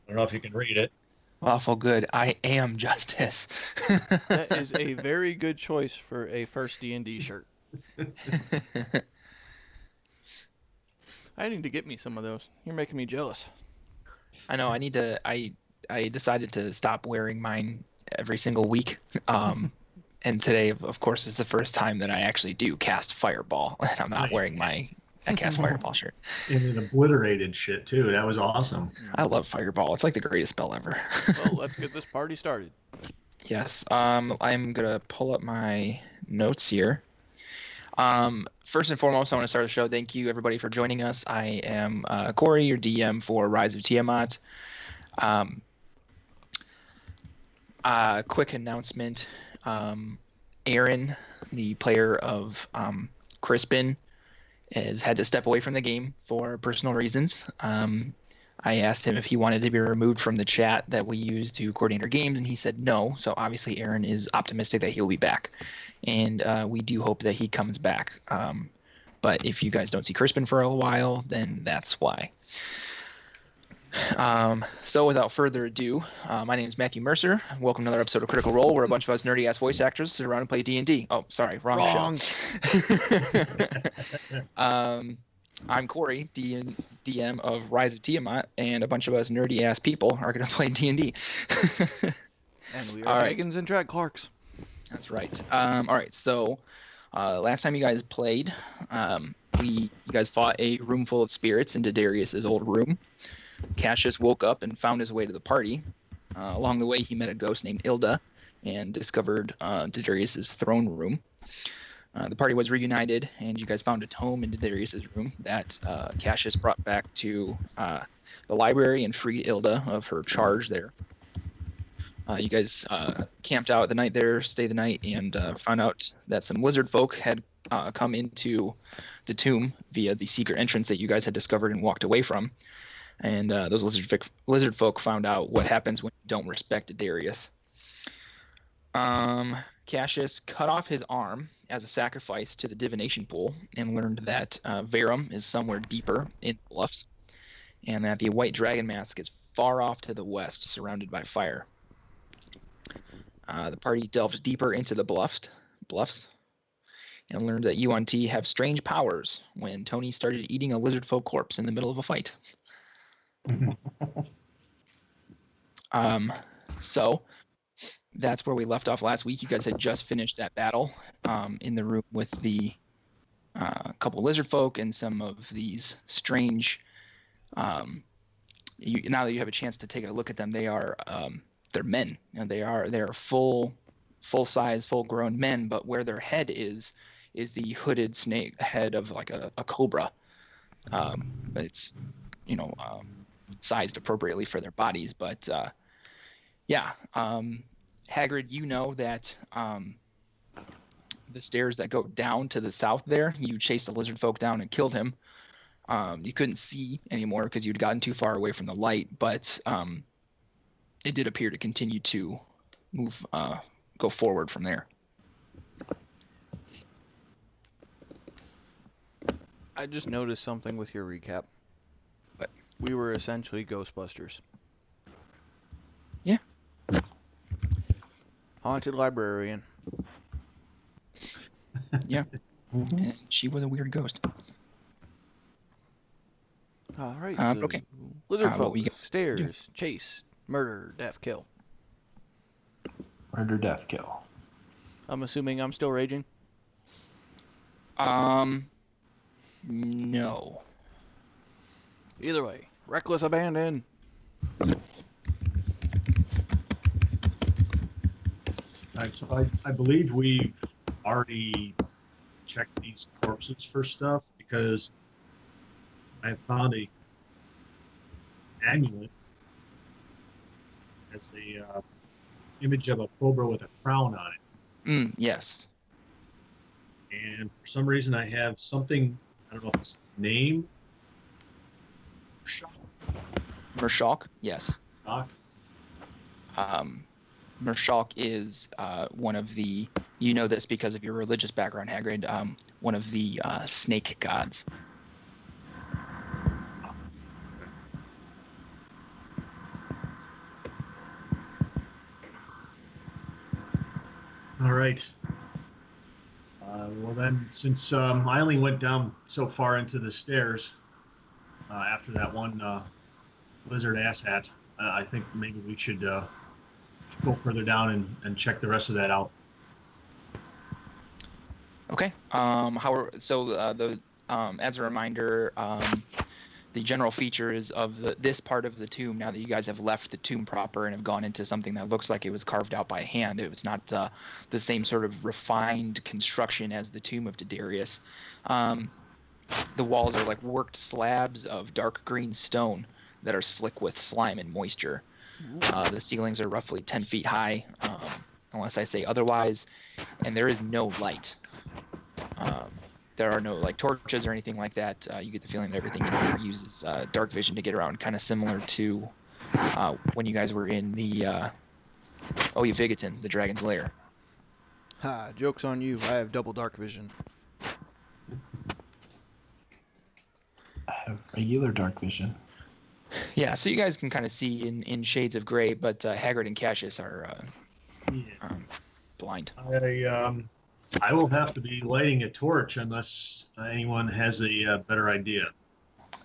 don't know if you can read it. Lawful good. I am justice. That is a very good choice for a first D&D shirt. I need to get me some of those. You're making me jealous. I know. I need to. I decided to stop wearing mine every single week. And today, of course, is the first time that I actually do cast Fireball, and I'm not wearing my I cast Fireball shirt. And it obliterated shit too. That was awesome. I love Fireball. It's like the greatest spell ever. Well, let's get this party started. Yes. I'm gonna pull up my notes here. First and foremost, I want to start the show. Thank you, everybody, for joining us. I am Corey, your DM for Rise of Tiamat. Quick announcement. Aaron, the player of Crispin, has had to step away from the game for personal reasons. I asked him if he wanted to be removed from the chat that we use to coordinate our games, and he said no. So obviously Aaron is optimistic that he'll be back, and we do hope that he comes back. But if you guys don't see Crispin for a while, then that's why. So without further ado, my name is Matthew Mercer. Welcome to another episode of Critical Role, where a bunch of us nerdy-ass voice actors sit around and play D&D. Oh, sorry, wrong. Show. I'm Corey, DM of Rise of Tiamat, and a bunch of us nerdy-ass people are going to play D&D. And we are Jaygeons and Dragclarks. That's right. All right, so last time you guys played, you guys fought a room full of spirits into Darius's old room. Cassius woke up and found his way to the party. Along the way, he met a ghost named Ilda and discovered Darius's throne room. The party was reunited, and you guys found a tome in Darius's room that Cassius brought back to the library and freed Ilda of her charge there. You guys camped out the night there, stayed the night, and found out that some lizard folk had come into the tomb via the secret entrance that you guys had discovered and walked away from. And those lizard folk found out what happens when you don't respect Darius. Cassius cut off his arm as a sacrifice to the divination pool and learned that Verum is somewhere deeper in the bluffs, and that the white dragon mask is far off to the west, surrounded by fire. The party delved deeper into the bluffs and learned that Yuan-Ti have strange powers when Tony started eating a lizard folk corpse in the middle of a fight. So that's where we left off last week. You guys had just finished that battle in the room with the couple lizard folk and some of these strange. Now that you have a chance to take a look at them, they're men. They are full size, full grown men. But where their head is the hooded snake head of like a cobra. But it's sized appropriately for their bodies. But Hagrid, you know that the stairs that go down to the south there, you chased the lizard folk down and killed him. You couldn't see anymore because you'd gotten too far away from the light, but it did appear to continue to move, go forward from there. I just noticed something with your recap. What? We were essentially Ghostbusters. Yeah. Haunted librarian. Yeah. And she was a weird ghost. All right. Okay. Lizard folk, stairs, chase, murder, death, kill. Murder, death, kill. I'm assuming I'm still raging? No. Either way, reckless abandon. Right, so I believe we've already checked these corpses for stuff because I found a amulet that's the image of a cobra with a crown on it. Yes. And for some reason I have something, I don't know if it's name. Mershok, yes. Shock. Mershok is one of the, you know this because of your religious background, Hagrid, one of the snake gods. All right. Well then, since I only went down so far into the stairs after that one lizard asshat, I think maybe we should go further down and check the rest of that out. Okay. As a reminder, the general features of this part of the tomb, now that you guys have left the tomb proper and have gone into something that looks like it was carved out by hand, it was not the same sort of refined construction as the tomb of Didarius. The walls are like worked slabs of dark green stone that are slick with slime and moisture. The ceilings are roughly 10 feet high, unless I say otherwise, and there is no light. There are no like torches or anything like that. You get the feeling that everything in here uses dark vision to get around, kind of similar to when you guys were in the Oyavigaton, the dragon's lair. Ha, joke's on you. I have double dark vision. I have regular dark vision. Yeah, so you guys can kind of see in shades of gray, but Haggard and Cassius are blind. I will have to be lighting a torch unless anyone has a better idea.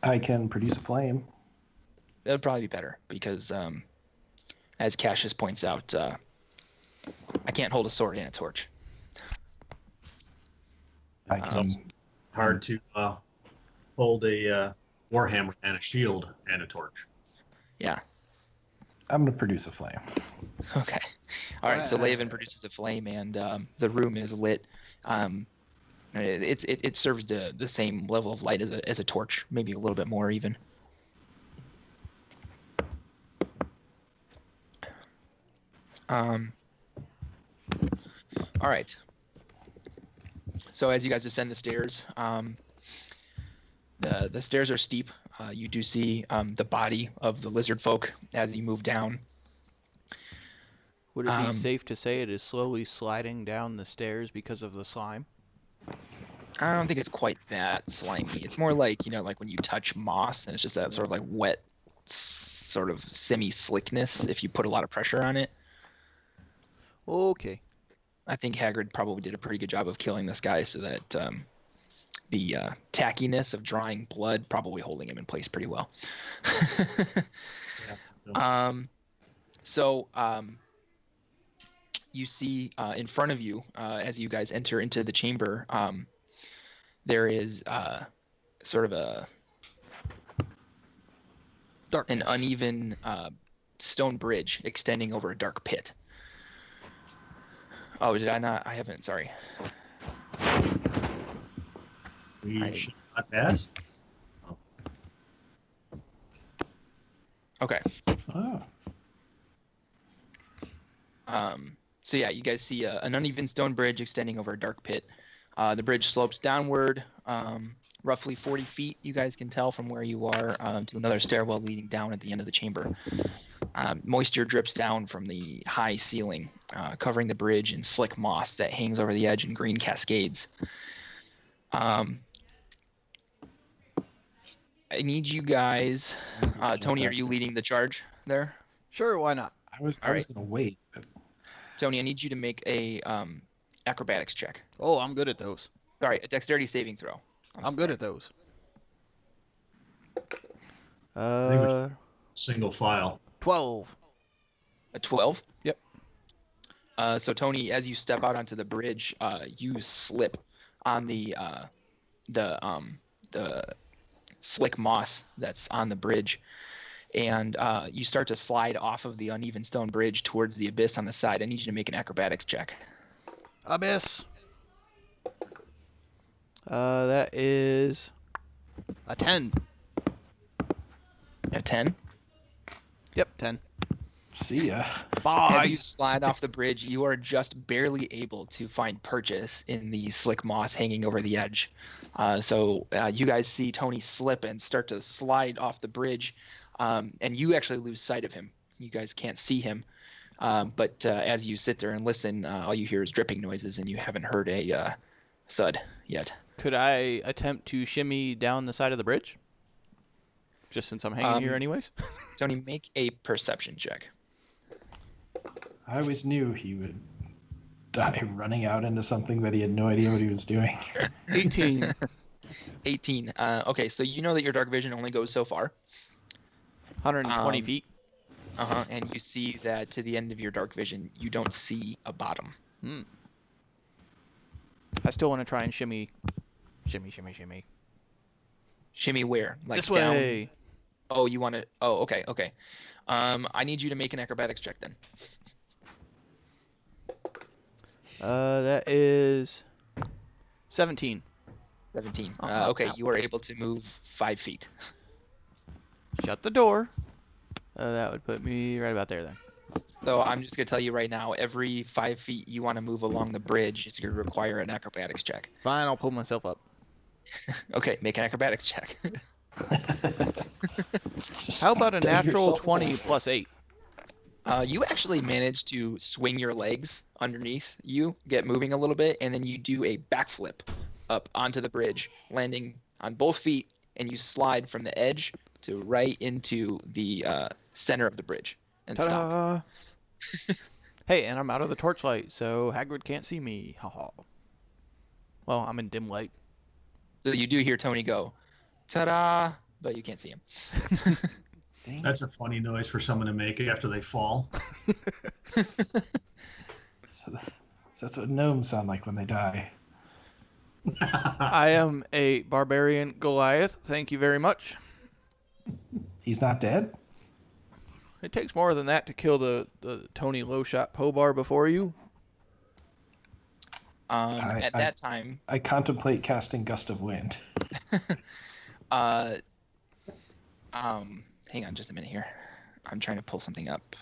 I can produce a flame. That would probably be better because, as Cassius points out, I can't hold a sword and a torch. I can. It's hard to hold a warhammer and a shield and a torch. Yeah. I'm going to produce a flame. Okay. All right. So Laven produces a flame, and the room is lit. It serves the same level of light as a torch, maybe a little bit more even. All right. So as you guys descend the stairs, the stairs are steep. You do see the body of the lizard folk as you move down. Would it be safe to say it is slowly sliding down the stairs because of the slime? I don't think it's quite that slimy. It's more like, like when you touch moss and it's just that sort of like wet, sort of semi-slickness if you put a lot of pressure on it. Okay. I think Haggard probably did a pretty good job of killing this guy so that the tackiness of drawing blood probably holding him in place pretty well. You see in front of you as you guys enter into the chamber, there is sort of an uneven stone bridge extending over a dark pit. Oh, did I not? I haven't. Sorry. We should not pass. Oh. Okay. Oh. So yeah, you guys see an uneven stone bridge extending over a dark pit. The bridge slopes downward, roughly 40 feet, you guys can tell from where you are, to another stairwell leading down at the end of the chamber. Moisture drips down from the high ceiling, covering the bridge in slick moss that hangs over the edge in green cascades. I need you guys. Tony, are you leading the charge there? Sure, why not? I was All right. going to wait. Tony, I need you to make a acrobatics check. Oh, I'm good at those. Sorry, a dexterity saving throw. I'm good at those. Single file. 12. A 12? Yep. So Tony, as you step out onto the bridge, you slip on the slick moss that's on the bridge, and you start to slide off of the uneven stone bridge towards the abyss on the side. I need you to make an acrobatics check. Abyss. That is a 10. A 10? Yep, 10. See ya. Bye. As you slide off the bridge, you are just barely able to find purchase in the slick moss hanging over the edge. So you guys see Tony slip and start to slide off the bridge, and you actually lose sight of him. You guys can't see him, but as you sit there and listen, all you hear is dripping noises, and you haven't heard a thud yet. Could I attempt to shimmy down the side of the bridge? Just since I'm hanging here anyways? Tony, make a perception check. I always knew he would die running out into something that he had no idea what he was doing. 18. 18. Okay, so you know that your dark vision only goes so far. 120 feet. And you see that to the end of your dark vision, you don't see a bottom. I still want to try and shimmy. Shimmy where? Like This down? way. Oh, you want to? Oh, okay. I need you to make an acrobatics check then. That is 17. 17. Uh-huh. Okay, you are able to move 5 feet. Shut the door. That would put me right about there then. So I'm just going to tell you right now, every 5 feet you want to move along the bridge, it's going to require an acrobatics check. Fine, I'll pull myself up. Okay, make an acrobatics check. How about a Dig natural yourself a 20 hole. plus 8? You actually manage to swing your legs underneath you, get moving a little bit, and then you do a backflip up onto the bridge, landing on both feet, and you slide from the edge to right into the center of the bridge and stop. Ta-da! Hey, and I'm out of the torchlight, so Hagrid can't see me. Haha. Well, I'm in dim light. So you do hear Tony go, ta-da, but you can't see him. Dang. That's a funny noise for someone to make after they fall. So that's what gnomes sound like when they die. I am a barbarian Goliath. Thank you very much. He's not dead? It takes more than that to kill the Tony Lowshot Pobar before you. At that time, I contemplate casting Gust of Wind. hang on just a minute here. I'm trying to pull something up.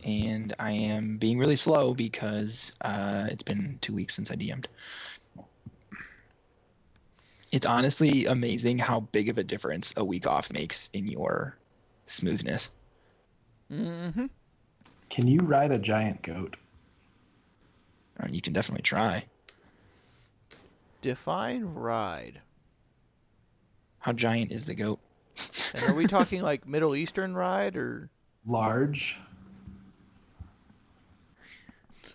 And I am being really slow because it's been 2 weeks since I DM'd. It's honestly amazing how big of a difference a week off makes in your smoothness. Mm-hmm. Can you ride a giant goat? You can definitely try. Define ride. How giant is the goat? And are we talking like Middle Eastern ride, or Large?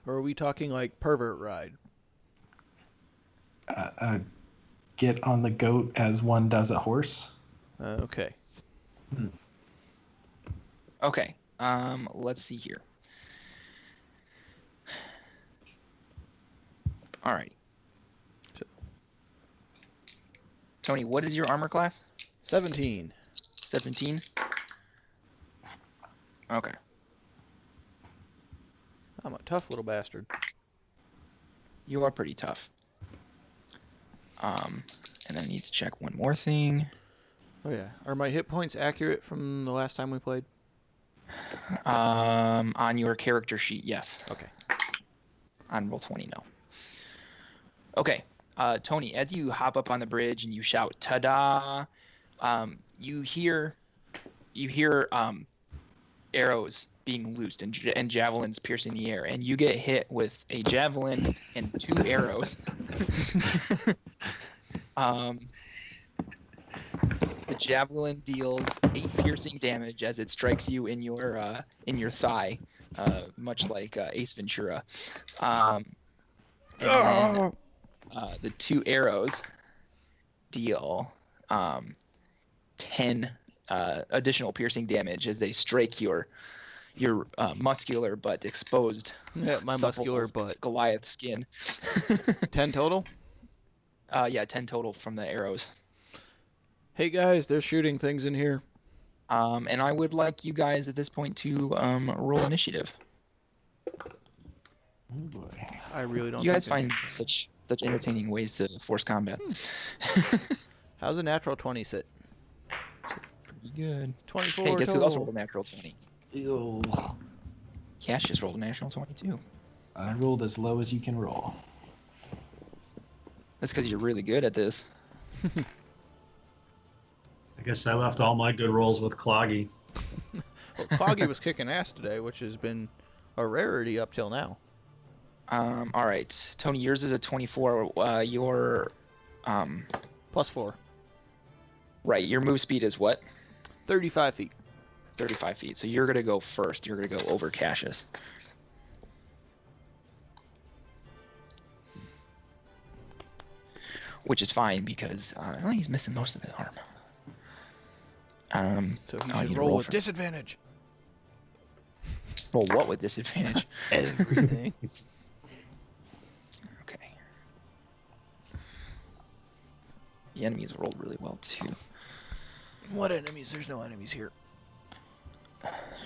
are we talking like pervert ride? Get on the goat as one does a horse? Okay. Okay. Let's see here. All right. Tony, what is your armor class? 17. 17? Okay. I'm a tough little bastard. You are pretty tough. And I need to check one more thing. Oh yeah. Are my hit points accurate from the last time we played? On your character sheet, yes. Okay. On Roll20, no. Okay. Tony, as you hop up on the bridge and you shout "ta-da," you hear arrows being loosed and javelins piercing the air, and you get hit with a javelin and 2 arrows. The javelin deals 8 piercing damage as it strikes you in your thigh, much like Ace Ventura. And then, the 2 arrows deal 10 additional piercing damage as they strike your muscular but exposed Yeah, my supple muscular butt. Goliath skin. 10 total? Yeah, 10 total from the arrows. Hey guys, they're shooting things in here. And I would like you guys at this point to roll initiative. Oh boy. I really don't You guys think find such entertaining ways to force combat. How's a natural 20 sit? Pretty good. 24 Hey, guess total. who else rolled a natural 20? Ew. Cash just rolled a natural 22. I rolled as low as you can roll. That's because you're really good at this. I guess I left all my good rolls with Cloggy. Well, Cloggy was kicking ass today, which has been a rarity up till now. All right, Tony, yours is a 24. Your +4. right, your move speed is what? 35 feet. 35 feet. So you're gonna go first. You're gonna go over Cassius. which is fine because well, he's missing most of his arm. So he oh, should you roll with for... disadvantage. Roll what with disadvantage? Everything. Okay. The enemies rolled really well too. What enemies? There's no enemies here.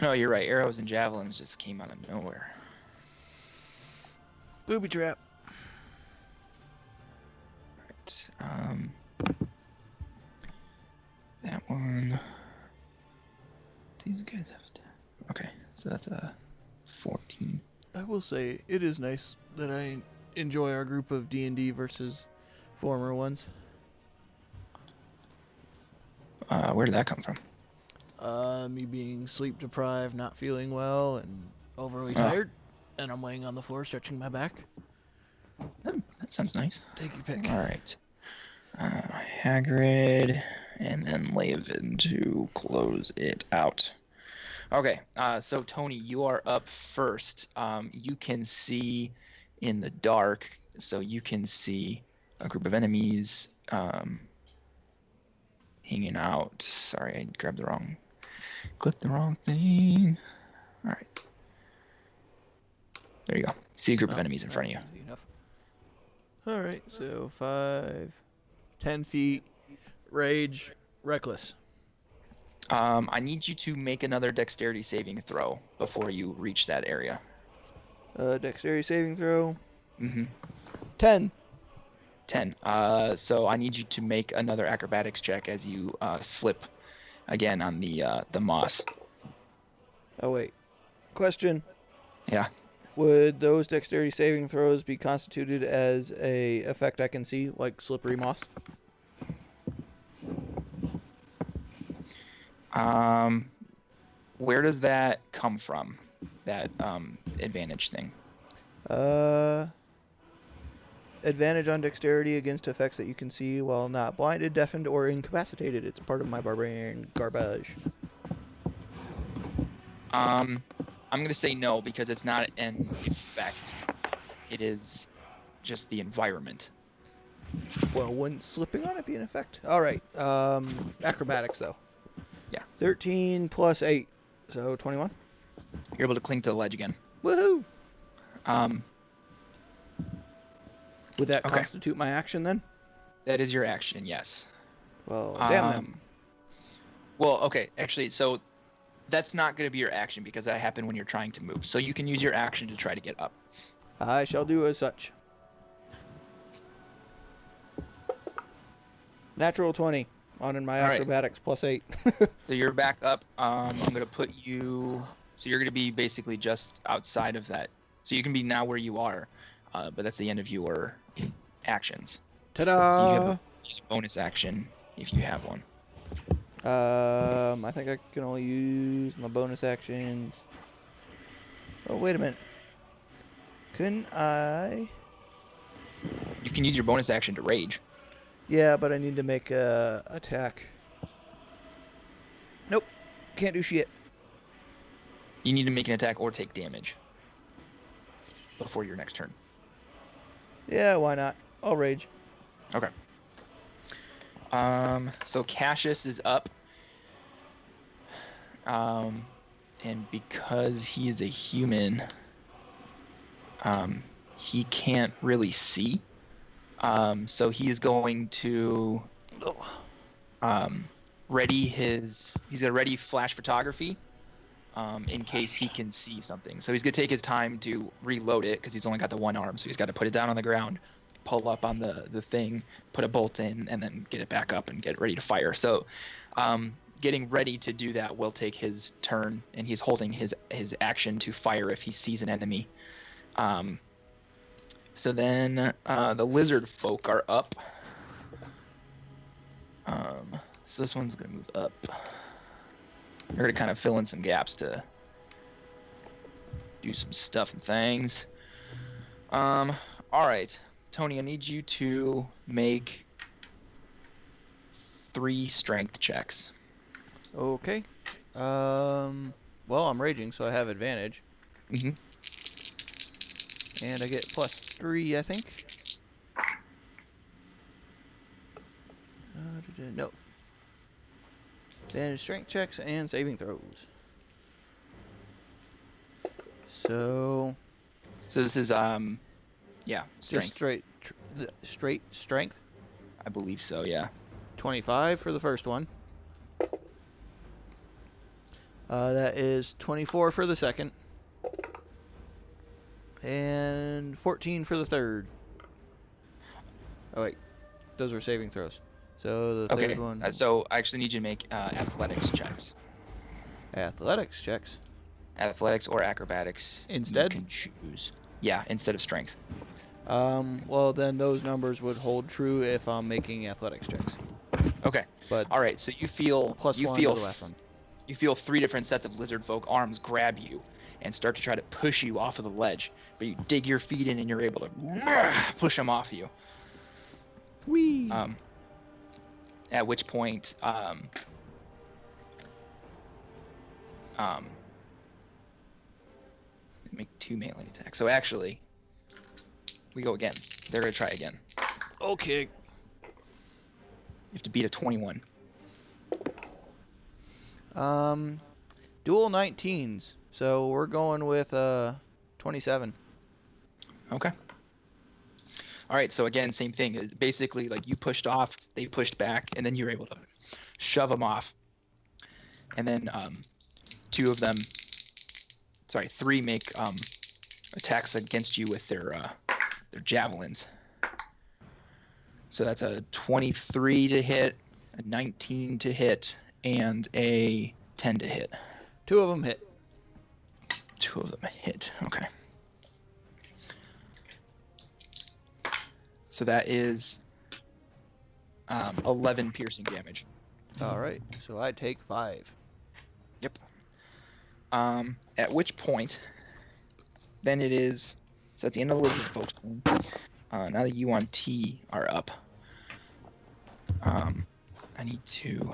No, you're right. Arrows and javelins just came out of nowhere. Booby trap. Right. That one. These guys have to. Okay, so that's a 14. I will say it is nice that I enjoy our group of D&D versus former ones. Where did that come from? Me being sleep deprived, not feeling well, and overly tired, and I'm laying on the floor stretching my back. That sounds nice. Take your pick. All right. Hagrid, and then Laven to close it out. Okay, so Tony, you are up first. You can see in the dark, so you can see a group of enemies hanging out. Sorry, I clicked the wrong thing. All right. There you go. See a group of enemies in front of you. Easy enough. All right, so 5, 10 feet, rage, reckless. I need you to make another dexterity saving throw before you reach that area. Dexterity saving throw. Mm-hmm. 10. 10. So I need you to make another acrobatics check as you slip again on the moss. Oh wait. Question. Yeah. Would those dexterity saving throws be constituted as a effect I can see, like slippery moss? Where does that come from? That advantage thing. Advantage on dexterity against effects that you can see while not blinded, deafened, or incapacitated. It's part of my barbarian garbage. I'm gonna say no because it's not an effect. It is just the environment. Well, wouldn't slipping on it be an effect? All right. Acrobatics though. Yeah. 13 plus 8, so 21. You're able to cling to the ledge again. Woohoo! Um. Would that Okay. constitute my action then? That is your action, yes. Well, damn them. Well, okay, actually, so that's not going to be your action because that happened when you're trying to move. So you can use your action to try to get up. I shall do as such. Natural 20 on in my All right. acrobatics plus 8. So you're back up. I'm going to put you... So you're going to be basically just outside of that. So you can be now where you are, but that's the end of your actions. Ta-da! So you have a bonus action if you have one. I think I can only use my bonus actions. Oh, wait a minute. Couldn't I? You can use your bonus action to rage. Yeah, but I need to make a attack. Nope. Can't do shit. You need to make an attack or take damage before your next turn. Yeah, why not? I'll rage. Okay. So Cassius is up. And because he is a human, he can't really see. So he is going to he's gonna ready flash photography in case he can see something. So he's gonna take his time to reload it because he's only got the one arm. So he's got to put it down on the ground, pull up on the thing, put a bolt in, and then get it back up and get ready to fire. So getting ready to do that will take his turn, and he's holding his action to fire if he sees an enemy. So then the lizard folk are up. So this one's going to move up. They're going to kind of fill in some gaps to do some stuff and things. All right. Tony, I need you to make 3 strength checks. Okay. Well, I'm raging, so I have advantage. Mm-hmm. And I get plus 3, I think. No. Then strength checks and saving throws. So this is yeah, just strength. straight strength. I believe so. Yeah. 25 for the first one. That is 24 for the second. And 14 for the third. Oh wait, those were saving throws. So the Okay. third one. So I actually need you to make athletics checks. Athletics checks. Athletics or acrobatics. Instead? You can choose. Yeah, instead of strength. Well then those numbers would hold true if I'm making athletics checks. Okay. But all right. So you feel plus you one feel to the last one. You feel 3 different sets of lizard folk arms grab you and start to try to push you off of the ledge, but you dig your feet in and you're able to push them off you. Whee! At which point, make 2 melee attacks. So actually, we go again. They're gonna try again. Okay. You have to beat a 21. Dual 19s. So we're going with 27. Okay. All right. So again, same thing. Basically, like you pushed off, they pushed back, and then you were able to shove them off. And then 3 make attacks against you with their javelins. So that's a 23 to hit, a 19 to hit, and a 10 to hit. 2 of them hit. 2 of them hit. Okay. So that is 11 piercing damage. All right. So I take 5. Yep. At which point, then it is. So at the end of the lizard folks' turn. Now the Yuan-Ti are up. I need to.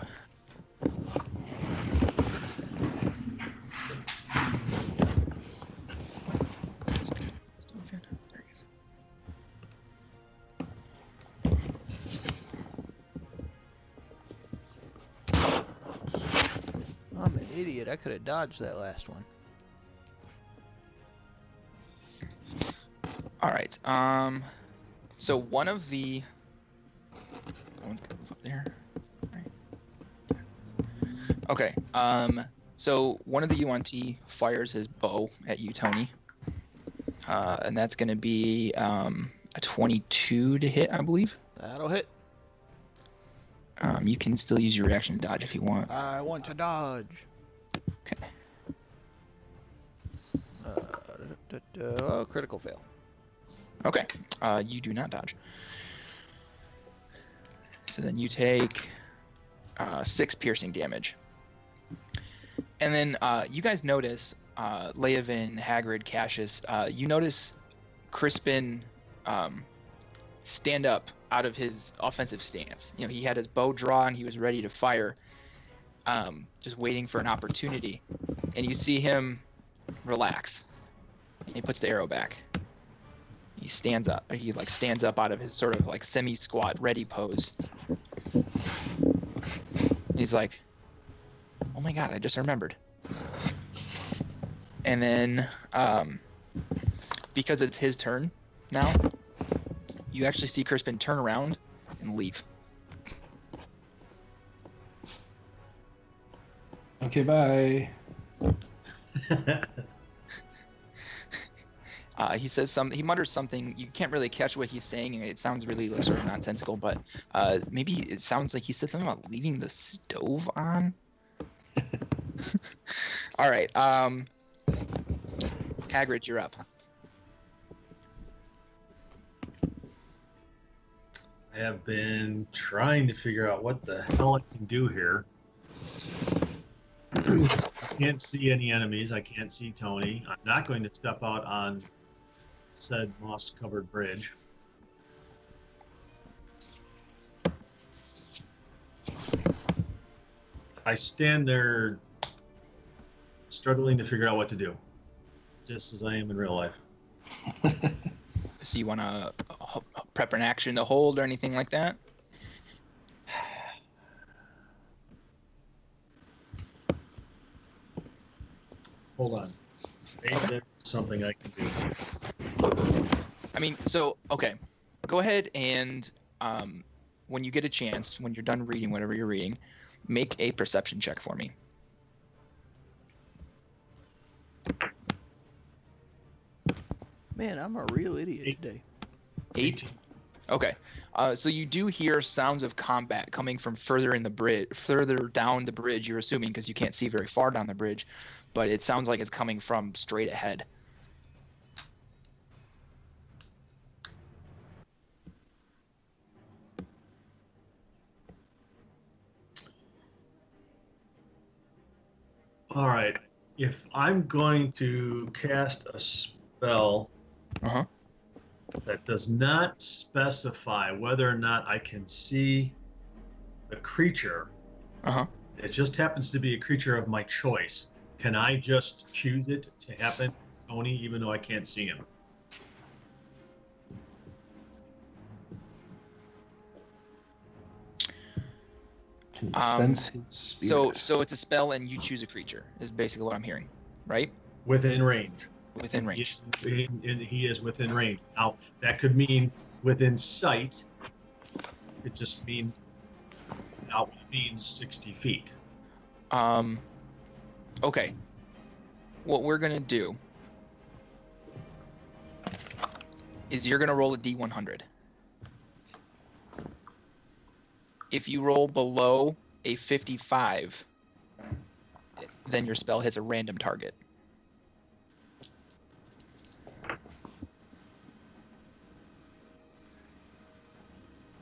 I'm an idiot. I could have dodged that last one. All right. So one of the. One's gonna move up there. Right. Okay. So one of the Yuan-Ti fires his bow at you, Tony. And that's gonna be a 22 to hit, I believe. That'll hit. You can still use your reaction to dodge if you want. I want to dodge. Okay. Oh, critical fail. Okay. You do not dodge. So then you take 6 piercing damage. And then you guys notice, Leovan, Hagrid, Cassius, you notice Crispin stand up out of his offensive stance. You know, he had his bow drawn, he was ready to fire, just waiting for an opportunity. And you see him relax. He puts the arrow back. He stands up. He stands up out of his sort of semi-squat ready pose. He's like, "Oh my god, I just remembered." And then, because it's his turn now, you actually see Crispin turn around and leave. Okay, bye. He says something. He mutters something. You can't really catch what he's saying. It sounds really sort of nonsensical, but maybe it sounds like he said something about leaving the stove on. All right. Hagrid, you're up. I have been trying to figure out what the hell I can do here. I can't see any enemies. I can't see Tony. I'm not going to step out on said moss-covered bridge. I stand there struggling to figure out what to do, just as I am in real life. So you want to prep an action to hold or anything like that? Hold on. Maybe there's something I can do. I mean, so okay, go ahead and when you get a chance, when you're done reading whatever you're reading, make a perception check for me. Man, I'm a real idiot today. 8. Okay. So you do hear sounds of combat coming from further down the bridge. You're assuming because you can't see very far down the bridge, but it sounds like it's coming from straight ahead. All right. If I'm going to cast a spell that does not specify whether or not I can see the creature, it just happens to be a creature of my choice. Can I just choose it to happen, Tony, even though I can't see him? Can you sense his spirit? So it's a spell and you choose a creature is basically what I'm hearing, right? Within range. Within range. He is within range. Now, that could mean within sight. It could just mean now it means 60 feet. Okay. What we're going to do is you're going to roll a D100. If you roll below a 55, then your spell hits a random target.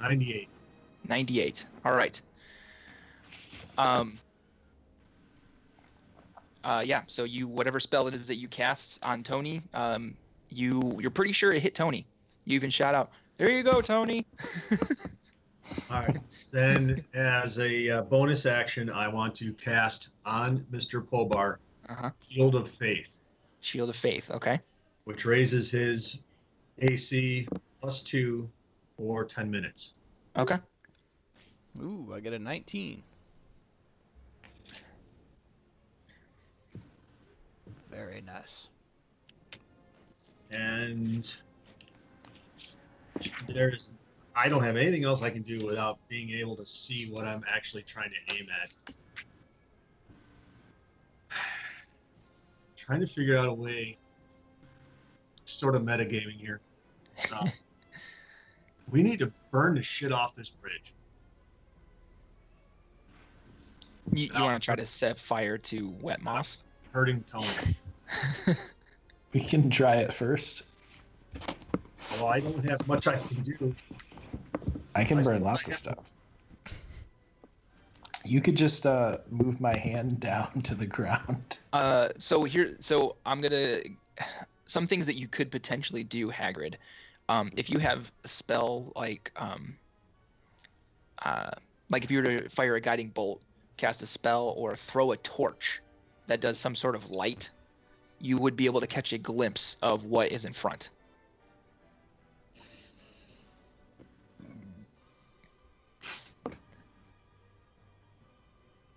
98. 98. All right. Yeah. So you, whatever spell it is that you cast on Tony, you're pretty sure it hit Tony. You even shout out, "There you go, Tony!" All right. Then, as a bonus action, I want to cast on Mr. Pobar Shield of Faith. Shield of Faith. Okay. Which raises his AC +2 for 10 minutes. Okay. Ooh, I get a 19. Very nice. And I don't have anything else I can do without being able to see what I'm actually trying to aim at. Trying to figure out a way, sort of metagaming here. We need to burn the shit off this bridge. You want to try to set fire to wet moss? Hurting Tony. We can try it first. Well, I don't have much I can do. I can burn lots of stuff. You could just move my hand down to the ground. So I'm gonna some things that you could potentially do, Hagrid. If you have a spell like if you were to fire a guiding bolt, cast a spell, or throw a torch that does some sort of light, you would be able to catch a glimpse of what is in front.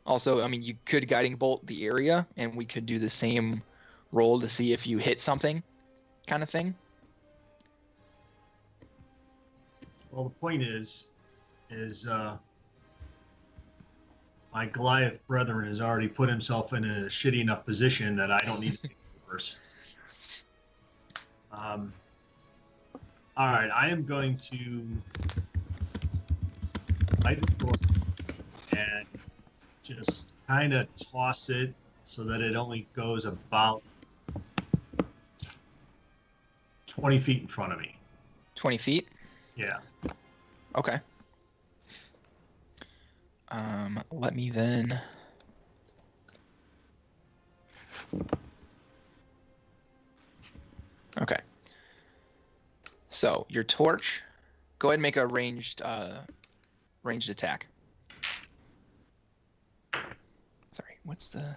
Also, I mean, you could guiding bolt the area, and we could do the same roll to see if you hit something, kind of thing. Well, the point is my Goliath brethren has already put himself in a shitty enough position that I don't need to take worse. All right, I am going to light the torch and just kind of toss it so that it only goes about 20 feet in front of me. 20 feet? Yeah. Okay. Let me then... Okay. So, your torch, go ahead and make a ranged attack. Sorry, what's the...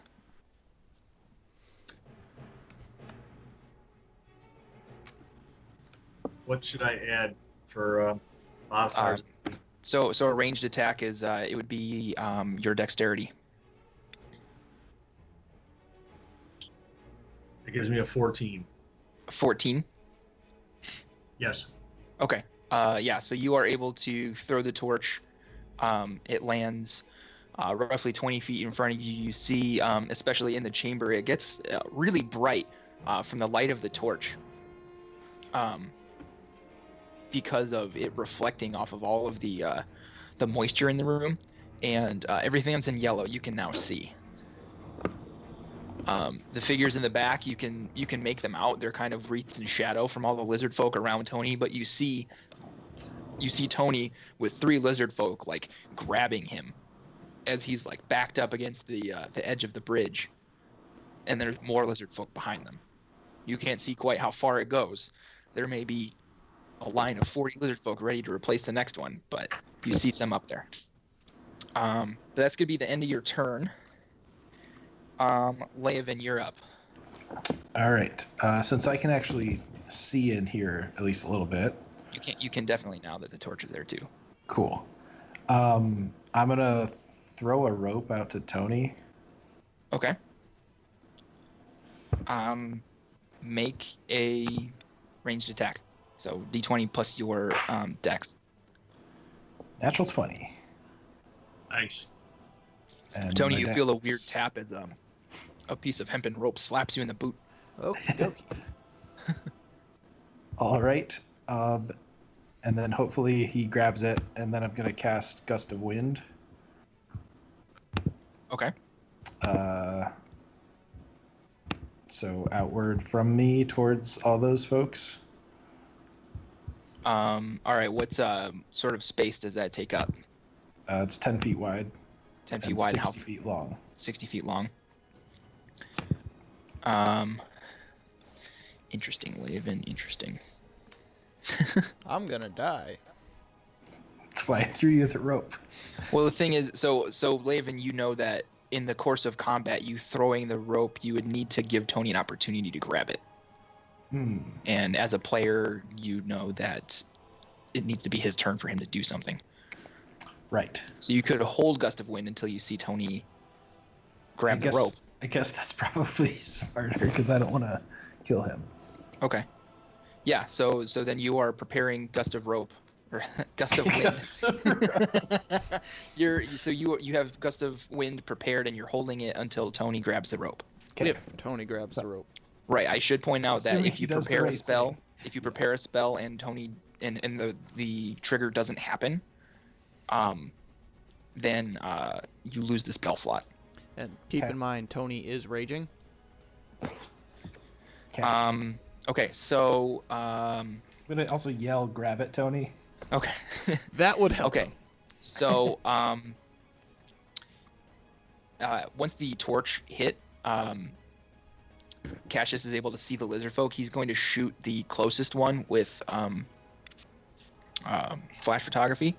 What should I add for modifiers? So a ranged attack is it would be your dexterity. That gives me a 14. 14. Yes. Okay. Yeah. So you are able to throw the torch. It lands roughly 20 feet in front of you. You see, especially in the chamber, it gets really bright from the light of the torch. Because of it reflecting off of all of the moisture in the room, and everything that's in yellow you can now see. The figures in the back, you can make them out. They're kind of wreaths in shadow from all the lizard folk around Tony, but you see Tony with 3 lizard folk like grabbing him as he's like backed up against the edge of the bridge, and there's more lizard folk behind them. You can't see quite how far it goes. There may be a line of 40 lizard folk ready to replace the next one, but you see some up there. But that's gonna be the end of your turn. Leovan, you're up. All right. Since I can actually see in here at least a little bit. You can definitely now that the torch is there too. Cool. I'm gonna throw a rope out to Tony. Okay. Make a ranged attack. So D20 plus your dex. Natural 20. Nice. And Tony, my you dex- feel a weird tap as a piece of hempen rope slaps you in the boot. Okie dokie. All right. And then hopefully he grabs it, and then I'm gonna cast Gust of Wind. Okay. So outward from me towards all those folks. All right. What sort of space does that take up? It's 10 feet wide. 10 feet and wide. 60 feet long. 60 feet long. Interesting, Leovan. Interesting. I'm gonna die. That's why I threw you the rope. Well, the thing is, so Leovan, you know that in the course of combat, you throwing the rope, you would need to give Tony an opportunity to grab it. And as a player, you know that it needs to be his turn for him to do something. Right. So you could hold Gust of Wind until you see Tony grab the rope. I guess that's probably smarter because I don't want to kill him. Okay. Yeah. So then you are preparing Gust of Rope or Gust of Wind. You have Gust of Wind prepared and you're holding it until Tony grabs the rope. Okay. If Tony grabs the rope. Right. I should point out that Assuming if he you does the prepare a right spell, thing. if you prepare a spell and Tony and the trigger doesn't happen, then you lose the spell slot. And keep Okay. in mind, Tony is raging. Okay. Okay. So I'm gonna also yell, "Grab it, Tony!" okay. That would help. Okay. So once the torch hit, Cassius is able to see the lizard folk. He's going to shoot the closest one with flash photography.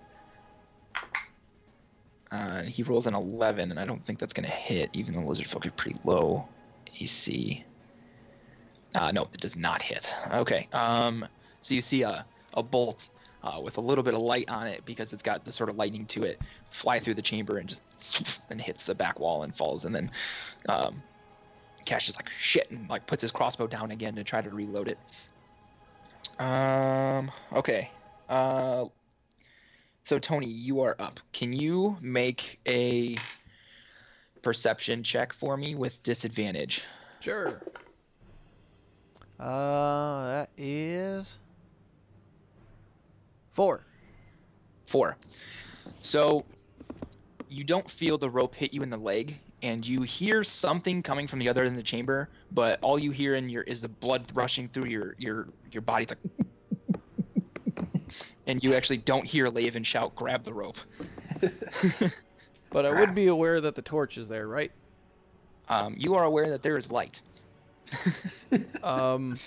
He rolls an 11, and I don't think that's going to hit, even though lizard folk are pretty low AC. No, it does not hit. Okay. So you see a bolt with a little bit of light on it because it's got the sort of lightning to it, fly through the chamber and just and hits the back wall and falls. And then Cash is like shit and like puts his crossbow down again to try to reload it. Okay. So Tony, you are up. Can you make a perception check for me with disadvantage? Sure. That is 4. 4. So you don't feel the rope hit you in the leg, and you hear something coming from the other end of the chamber, but all you hear is the blood rushing through your body. It's like and you actually don't hear Leovan shout, "Grab the rope." But I would be aware that the torch is there, right? You are aware that there is light. Can Things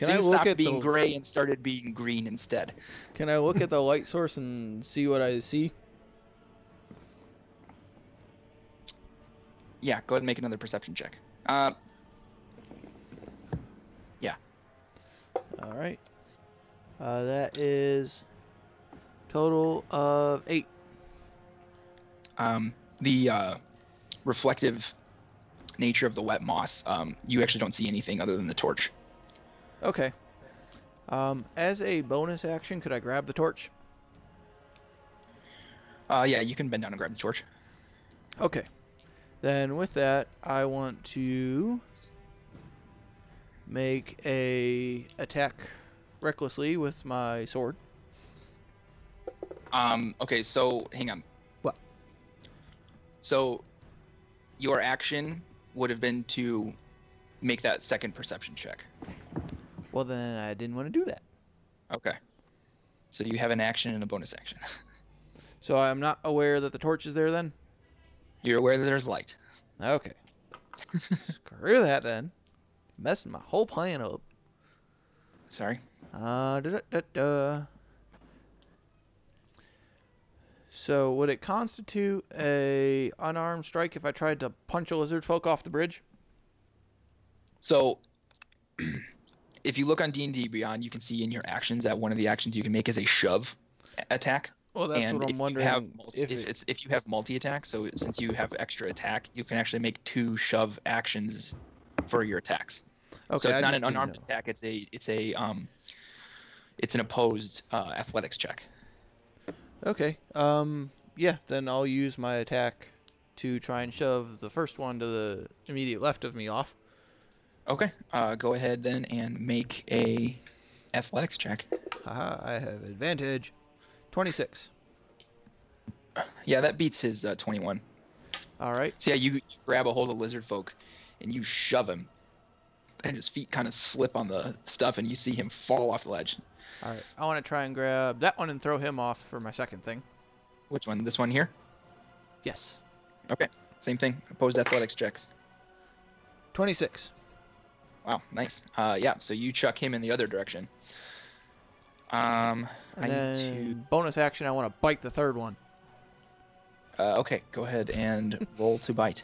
I look stopped at being the gray and started being green instead. Can I look at the light source and see what I see? Yeah, go ahead and make another perception check. Yeah. All right. That is total of 8. The reflective nature of the wet moss, you actually don't see anything other than the torch. Okay. As a bonus action, could I grab the torch? Yeah, you can bend down and grab the torch. Okay. Then with that, I want to make a attack recklessly with my sword. Okay, so hang on. What? So your action would have been to make that second perception check. Well, then I didn't want to do that. Okay. So you have an action and a bonus action. So I'm not aware that the torch is there then? You're aware that there's light. Okay. Screw that then. Messing my whole plan up. Sorry. So would it constitute a unarmed strike if I tried to punch a lizard folk off the bridge? So if you look on D&D Beyond, you can see in your actions that one of the actions you can make is a shove attack. Well, that's and what I'm wondering. if you have multi-attack, so since you have extra attack, you can actually make 2 shove actions for your attacks. Okay, So it's I not just an unarmed didn't attack. It's an opposed athletics check. Okay. Yeah, then I'll use my attack to try and shove the first one to the immediate left of me off. Okay. Go ahead then and make a athletics check. Haha, I have advantage. 26. Yeah, that beats his 21. All right. So yeah, you grab a hold of lizard folk and you shove him, and his feet kind of slip on the stuff, and you see him fall off the ledge. All right. I want to try and grab that one and throw him off for my second thing. Which one? This one here? Yes. Okay. Same thing. Opposed athletics checks. 26. Wow, nice. Yeah, so you chuck him in the other direction. And I then need to... bonus action, I want to bite the third one. Okay, go ahead and roll to bite.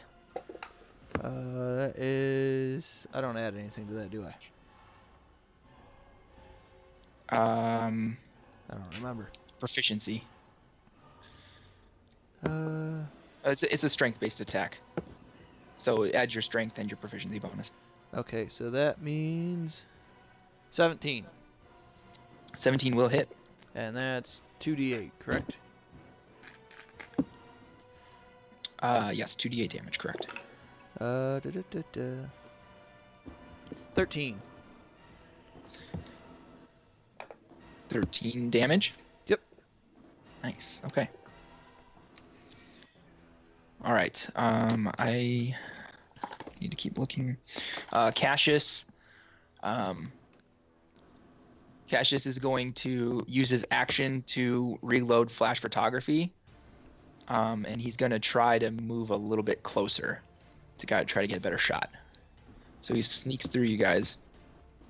That is... I don't add anything to that, do I? I don't remember. Proficiency. Uh, It's a strength-based attack. So add your strength and your proficiency bonus. okay, so that means 17. 17 will hit. And that's 2d8, correct? Yes, 2d8 damage, correct. 13. 13 damage? Yep. Nice, okay. Alright, I need to keep looking. Cassius. Cassius is going to use his action to reload flash photography. And he's going to try to move a little bit closer to try to get a better shot. So he sneaks through you guys,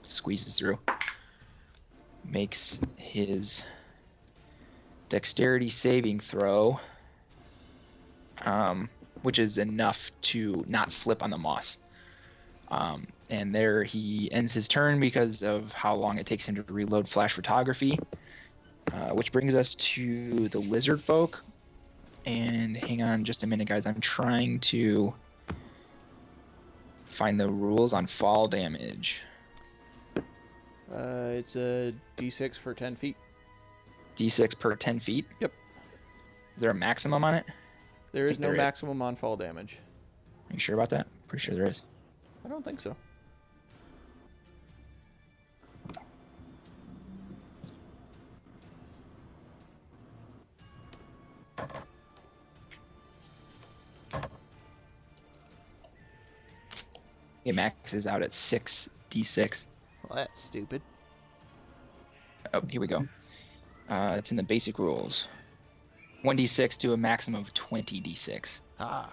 squeezes through, makes his dexterity saving throw, which is enough to not slip on the moss. And there he ends his turn because of how long it takes him to reload flash photography, which brings us to the lizard folk. And hang on just a minute, guys. I'm trying to find the rules on fall damage. It's a d6 for 10 feet. D6 per 10 feet? Yep. Is there a maximum on it? There is no there is. maximum on fall damage. Are you sure about that? Pretty sure there is. I don't think so. It maxes out at 6d6. Well, that's stupid. Oh, here we go. It's in the basic rules. 1d6 to a maximum of 20d6. Ah.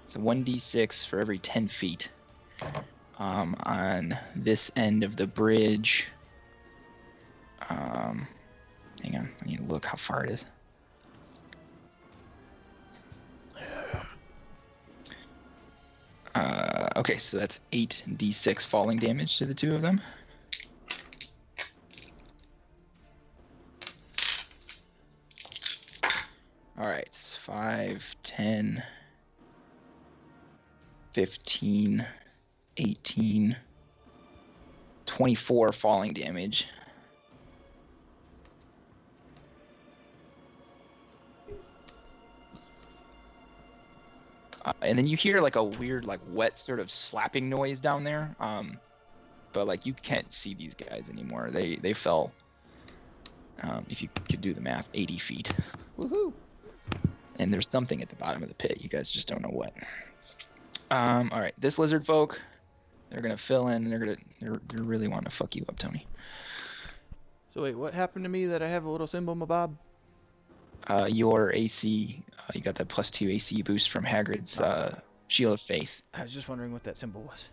So 1d6 for every 10 feet. On this end of the bridge. Hang on, I need to look how far it is. Okay, so that's 8d6 falling damage to the two of them. All right, 5, 10, 15, 18, 24 falling damage. And then you hear like a weird, like wet sort of slapping noise down there. But like you can't see these guys anymore. They fell. If you could do the math, 80 feet. Woohoo! And there's something at the bottom of the pit. You guys just don't know what. All right, this lizard folk, they're gonna fill in. They're really wanting to fuck you up, Tony. So wait, what happened to me that I have a little symbol, my Bob? Your AC, you got that +2 AC boost from Hagrid's Shield of Faith. I was just wondering what that symbol was.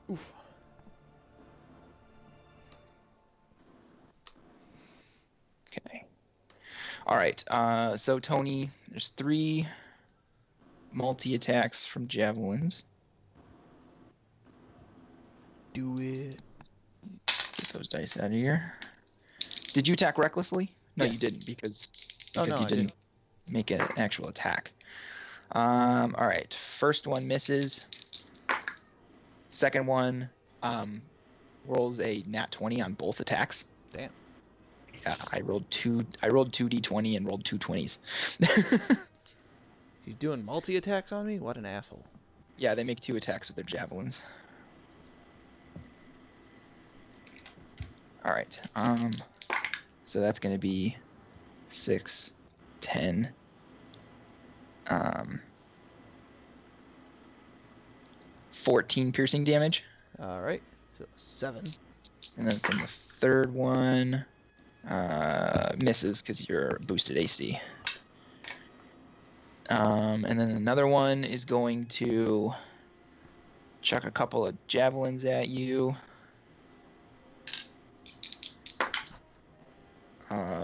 Oof. Okay. All right. So Tony, there's 3 multi-attacks from javelins. Do it. Get those dice out of here. Did you attack recklessly? No, Yes. you didn't because Oh, no, you I didn't make an actual attack. All right. First one misses. Second one rolls a nat 20 on both attacks. Damn. Yeah, I rolled 2 d20 and rolled 2 20s. He's doing multi-attacks on me? What an asshole. Yeah, they make 2 attacks with their javelins. All right. So that's going to be 6, 10. 14 piercing damage. Alright, so 7. And then from the third one, misses because you're boosted AC. And then another one is going to chuck a couple of javelins at you.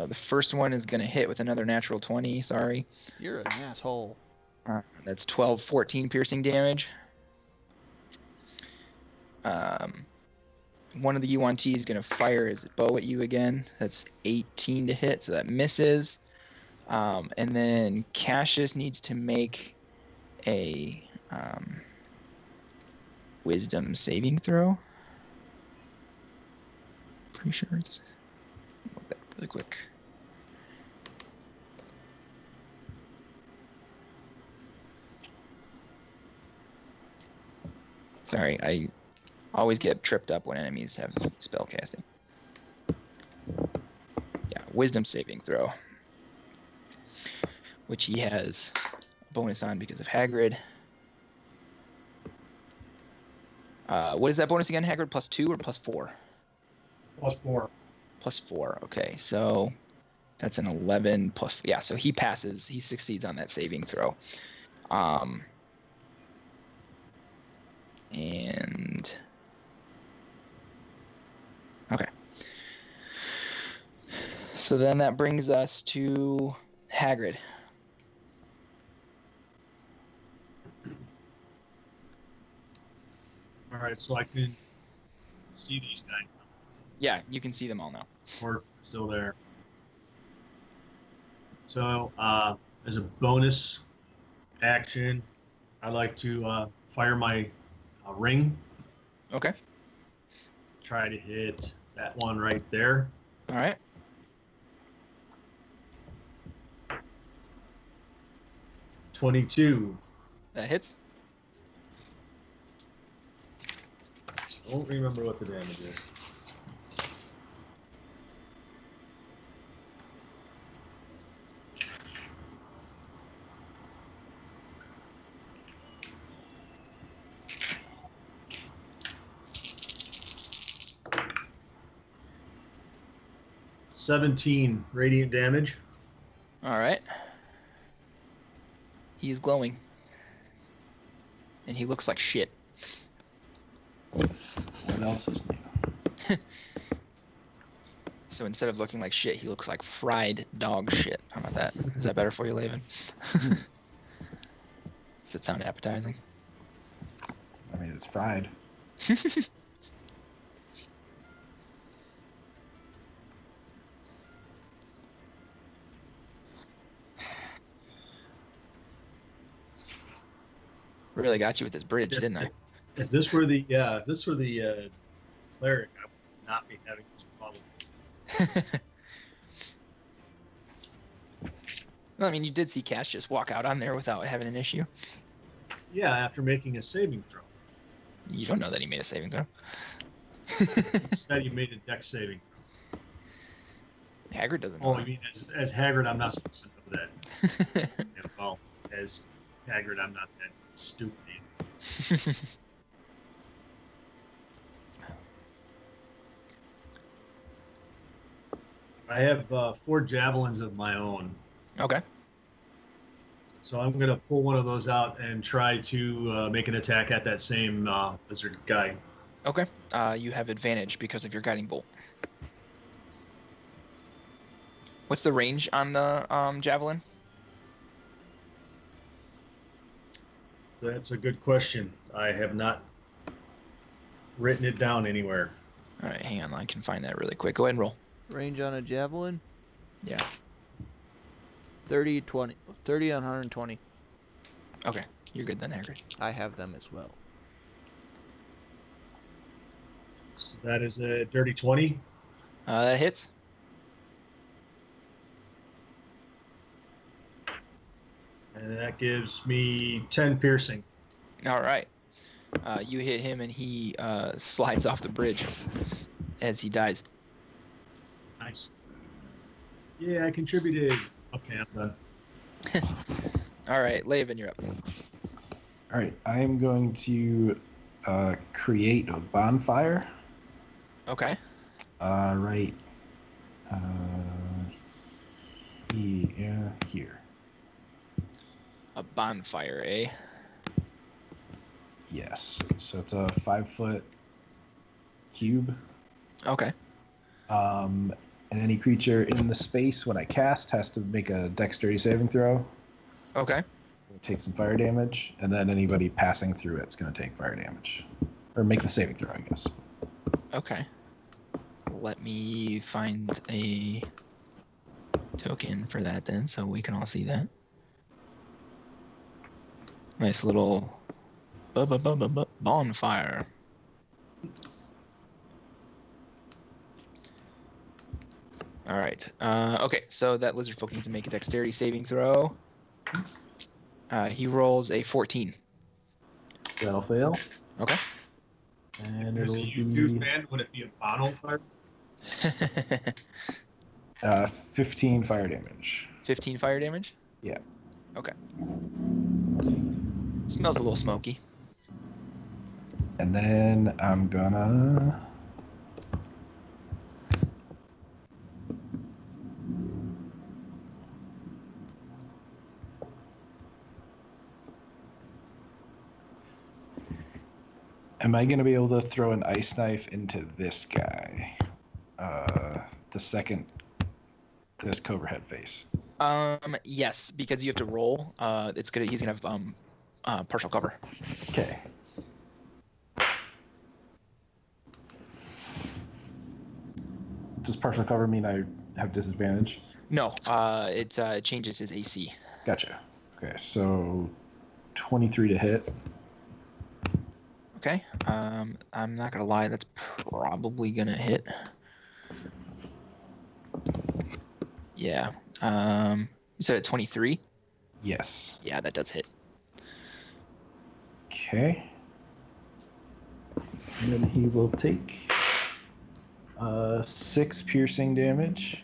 The first one is going to hit with another natural 20, sorry. You're an asshole. That's 12, 14 piercing damage. One of the Yuan-Ti is going to fire his bow at you again. That's 18 to hit, so that misses. And then Cassius needs to make a wisdom saving throw. Pretty sure it's... Look that really quick. Sorry, I always get tripped up when enemies have spell casting. Yeah, wisdom saving throw. Which he has a bonus on because of Hagrid. What is that bonus again, Hagrid? +2 or +4? +4. +4, okay. So that's an 11 plus... Yeah, so he passes. He succeeds on that saving throw. And... Okay. So then that brings us to Hagrid. All right, so I can see these guys. Yeah, you can see them all now. We're still there. So, as a bonus action, I like to fire my ring. Okay. Try to hit that one right there. All right. .22. That hits. Don't remember what the damage is. $17 radiant damage. All right. He is glowing. And he looks like shit. What else is new? So instead of looking like shit, he looks like fried dog shit. How about that? Is that better for you, Laven? Does it sound appetizing? I mean, it's fried. Really got you with this bridge, didn't I? If this were the cleric, I would not be having this problem. Well, I mean, you did see Cash just walk out on there without having an issue. Yeah, after making a saving throw. You don't know that he made a saving throw. Instead, you made a dex saving throw. Hagrid doesn't know. Oh, that. you mean as Hagrid, I'm not supposed to know that. Yeah, well, as Hagrid, I'm not that stupid. I have 4 javelins of my own. Okay. So I'm going to pull one of those out and try to make an attack at that same lizard guy. Okay. You have advantage because of your guiding bolt. What's the range on the javelin? That's a good question. I have not written it down anywhere. All right, hang on. I can find that really quick. Go ahead and roll. Range on a javelin? Yeah. 30, 20. 30 on 120. Okay. You're good then, Hagrid. I have them as well. So that is a dirty 20. That hits. And that gives me 10 piercing. All right. You hit him and he slides off the bridge as he dies. Nice. Yeah, I contributed. Okay, I'm done. All right, Laven, you're up. All right, I am going to create a bonfire. Okay. Right. Here. A bonfire, eh? Yes. So it's a 5-foot cube. Okay. And any creature in the space when I cast has to make a dexterity saving throw. Okay. It'll take some fire damage, and then anybody passing through it's going to take fire damage. Or make the saving throw, I guess. Okay. Let me find a token for that then, so we can all see that. Nice little bonfire. All right. Okay, so that lizard folk needs to make a dexterity saving throw. He rolls a 14. That'll fail. Okay. And If it'll it's a be fan, would it be a bonfire? 15 fire damage. 15 fire damage? Yeah. Okay. Smells a little smoky. And then I'm gonna... Am I gonna be able to throw an ice knife into this guy? The second, this cobra head face. Yes, because you have to roll. He's gonna have partial cover. Okay. Does partial cover mean I have disadvantage? No, it changes his AC. Gotcha. Okay, so 23 to hit. Okay. I'm not gonna lie, that's probably gonna hit. Yeah. You said at 23? Yes. Yeah, that does hit. Okay. And then he will take 6 piercing damage.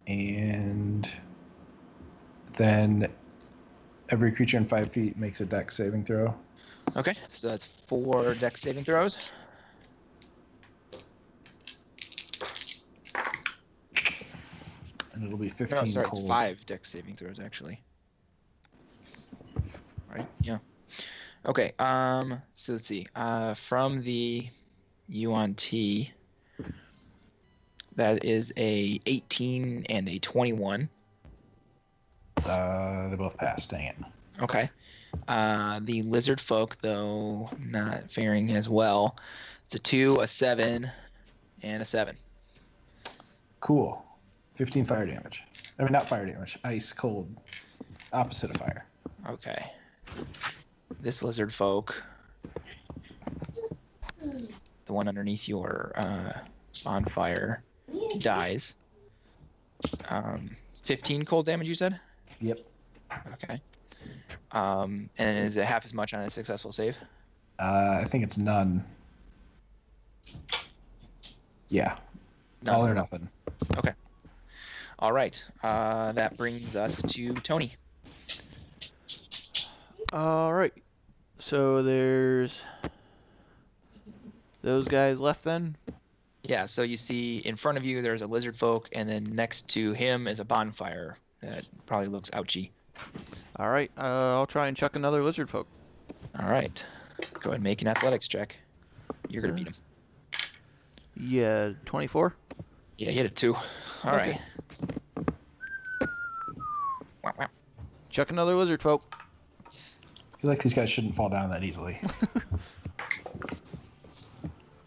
And then every creature in 5 feet makes a dex saving throw. Okay, so that's 4 dex saving throws. And it'll be 15 No, sorry, cold. it's 5 dex saving throws actually. Right? Yeah. Okay. So let's see. From the Yuan-Ti, that is a 18 and a 21. They both passed, dang it. Okay. The lizard folk, though, not faring as well. It's a 2, a 7, and a 7. Cool. 15 fire damage. I mean, not fire damage. Ice, cold. Opposite of fire. Okay. this lizard folk, the one underneath your bonfire, dies. 15 cold damage, you said? Yep. Okay. And is it half as much on a successful save? I think it's none. Yeah. None. All or nothing. Okay. All right. That brings us to Tony. All right. So there's those guys left then? Yeah, so you see in front of you there's a lizard folk, and then next to him is a bonfire that probably looks ouchy. All right. I'll try and chuck another lizard folk. All right. Go ahead and make an athletics check. You're going to beat him. Yeah, 24? Yeah, he hit a 2. All right. Wow, wow. Chuck another lizard folk. I feel like these guys shouldn't fall down that easily.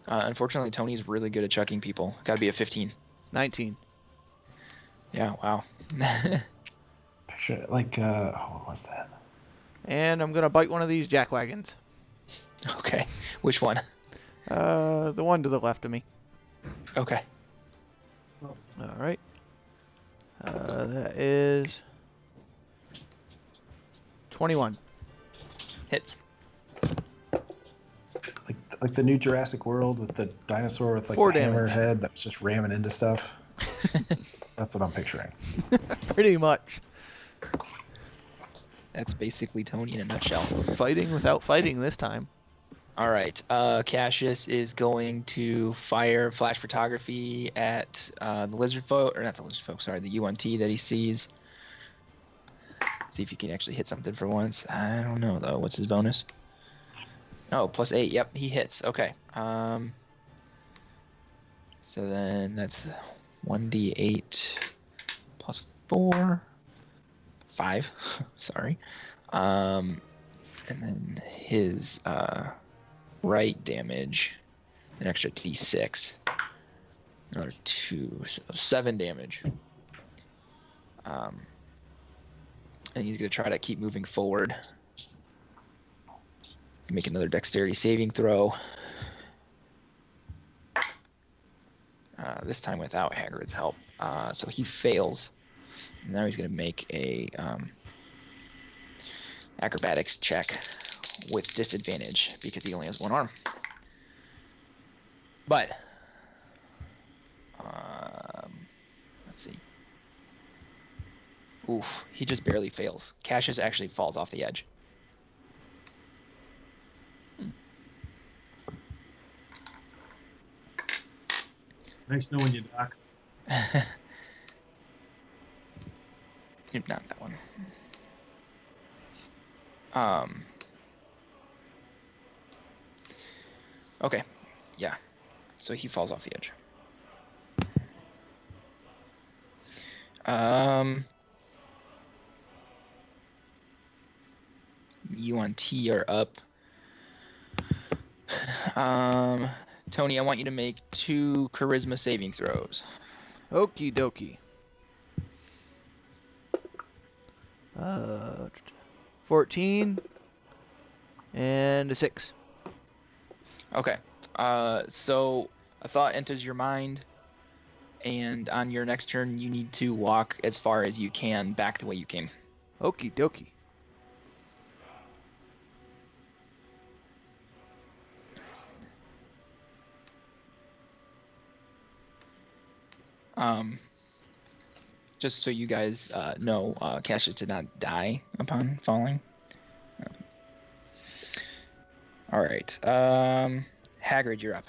Unfortunately, Tony's really good at chucking people. Got to be a 15. 19. Yeah, wow. Picture like what was that? And I'm going to bite one of these jackwagons. Okay. Which one? The one to the left of me. Okay. All right. That is 21. Hits. Like the new Jurassic World with the dinosaur with like 4 the hammer damage. head that was just ramming into stuff. That's what I'm picturing. Pretty much. That's basically Tony in a nutshell. Fighting without fighting this time. All right. Cassius is going to fire flash photography at the lizard folk, or not the lizard folk, sorry, the Yuan-Ti that he sees. See if he can actually hit something for once. I don't know though. What's his bonus? Oh, +8. Yep, he hits. Okay. So then that's 1d8 plus 4. 5. Sorry. And then his right damage, an extra d6. Another 2, so 7 damage. And he's going to try to keep moving forward. Make another dexterity saving throw. This time without Hagrid's help. So he fails. Now he's going to make a acrobatics check with disadvantage because he only has one arm. But let's see. Oof, he just barely fails. Cassius actually falls off the edge. Nice knowing you, Doc. Not that one. Okay, yeah. So he falls off the edge. Yuan-Ti are up. Tony, I want you to make 2 charisma saving throws. Okie dokie. 14 and a 6. Okay. So a thought enters your mind, and on your next turn, you need to walk as far as you can back the way you came. Okie dokie. Just so you guys know, Cassius did not die upon falling. All right. Hagrid, you're up.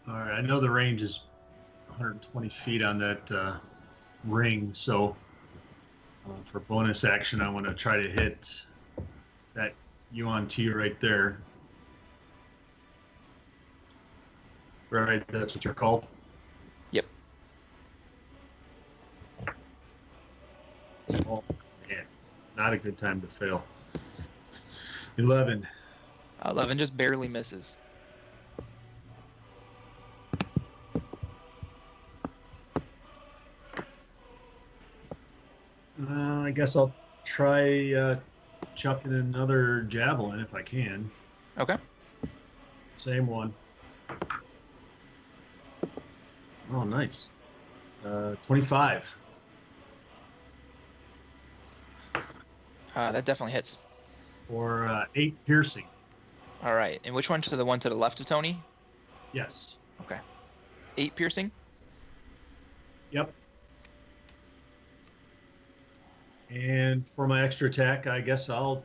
All right, I know the range is 120 feet on that ring, so for bonus action, I want to try to hit that Yuan-Ti right there. Right, that's what you're called? Yep. Oh, man, not a good time to fail. 11. 11 just barely misses. I guess I'll try chucking another javelin if I can. Okay. Same one. Oh, nice. 25. That definitely hits. For 8 piercing. All right. And which one to the one to the left of Tony? Yes. Okay. 8 piercing? Yep. And for my extra attack, I guess I'll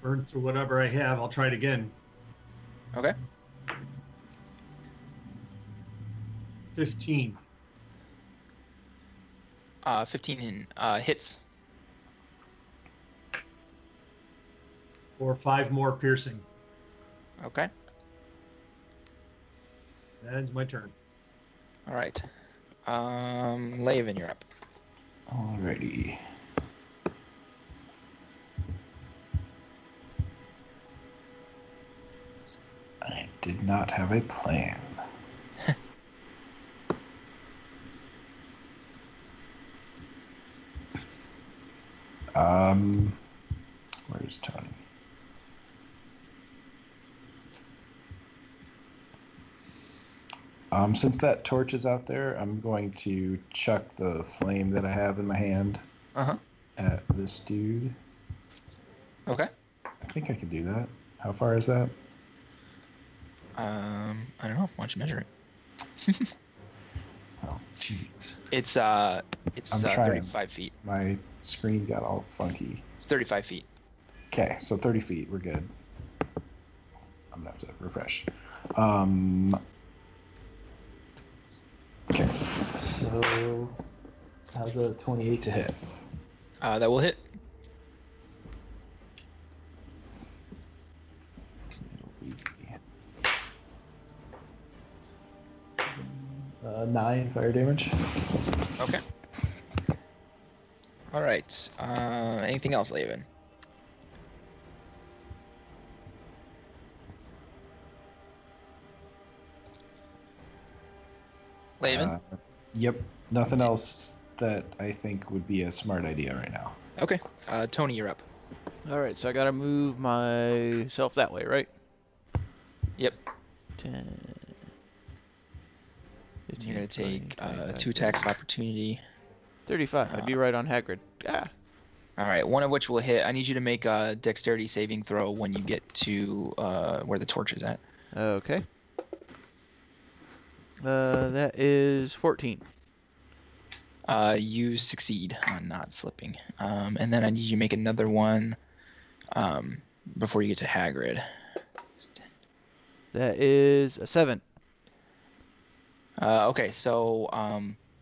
burn through whatever I have. I'll try it again. Okay. 15. 15 hits. For 5 more piercing. Okay. That ends my turn. All right. Laven, you're up. Alrighty. I did not have a plan. Where's Tony? Since that torch is out there, I'm going to chuck the flame that I have in my hand at this dude. Okay. I think I can do that. How far is that? I don't know. Why don't you measure it? Oh, jeez. It's I'm trying. 35 feet. My screen got all funky. It's 35 feet. Okay, so 30 feet. We're good. I'm gonna have to refresh. Okay. So, how's a 28 to hit? That will hit. It'll be 9 fire damage. Okay. All right. Anything else, Laven? Laven? Yep. Nothing else that I think would be a smart idea right now. Okay. Tony, you're up. Alright, so I gotta move myself that way, right? Yep. 10. You're gonna 20, take 25, 2 attacks of opportunity. 35. I'd be right on Hagrid. Ah. All right. One of which will hit. I need you to make a dexterity saving throw when you get to where the torch is at. Okay. That is 14. You succeed on not slipping. And then I need you to make another one before you get to Hagrid. That is a 7. Okay, so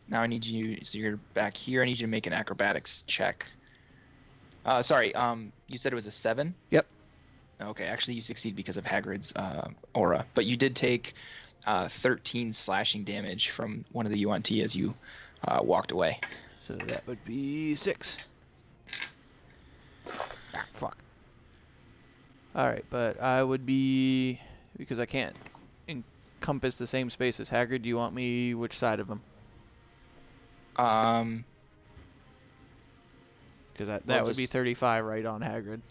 now I need you. So you're back here. I need you to make an acrobatics check. Sorry. You said it was a 7? Yep. Okay, actually you succeed because of Hagrid's aura, but you did take 13 slashing damage from one of the Yuan-Ti as you walked away. So that would be 6. Ah, fuck. Alright, but I would be... Because I can't encompass the same space as Hagrid, do you want me which side of him? Because that would be 35 right on Hagrid.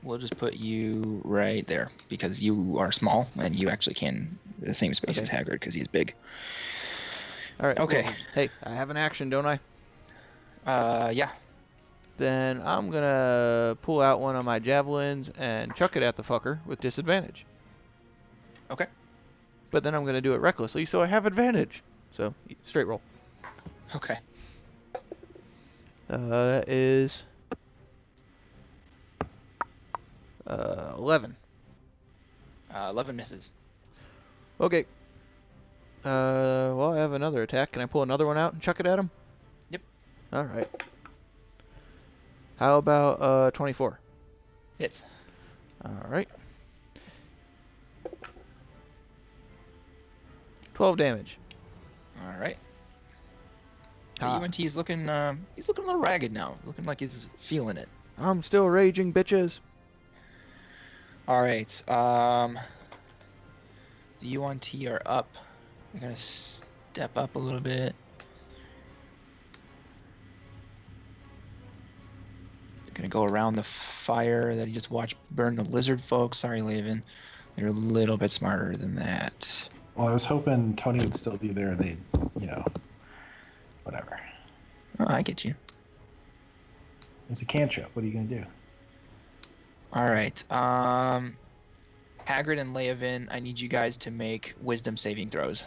We'll just put you right there because you are small and you actually can the same space as Hagrid because he's big. All right. Okay. Well, hey, I have an action, don't I? Yeah. Then I'm gonna pull out one of my javelins and chuck it at the fucker with disadvantage. Okay. But then I'm gonna do it recklessly, so I have advantage. So straight roll. Okay. That is 11. 11 misses. Okay. Well, I have another attack. Can I pull another one out and chuck it at him? Yep. All right. How about 24? Hits. All right. 12 damage. All right. UNT is looking. He's looking a little ragged now. Looking like he's feeling it. I'm still raging, bitches. All right. The UNT are up. They're gonna step up a little bit. go around the fire that he just watched burn the lizard folks. Sorry, Laven. They're a little bit smarter than that. Well, I was hoping Tony would still be there. They, whatever. Oh, I get you. It's a cantrip. What are you gonna do? All right. Hagrid and Laven, I need you guys to make wisdom saving throws.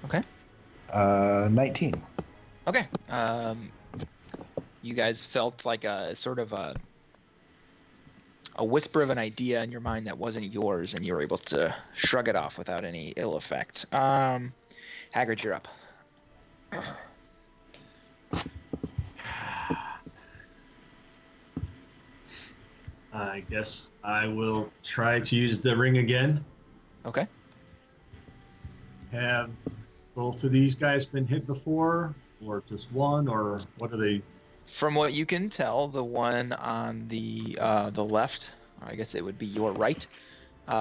Okay. 19. Okay. You guys felt like a sort of a whisper of an idea in your mind that wasn't yours, and you were able to shrug it off without any ill effect. Hagrid, you're up. I guess I will try to use the ring again. Okay. Have both of these guys been hit before, or just one, or what are they? From what you can tell, the one on the left, I guess it would be your right,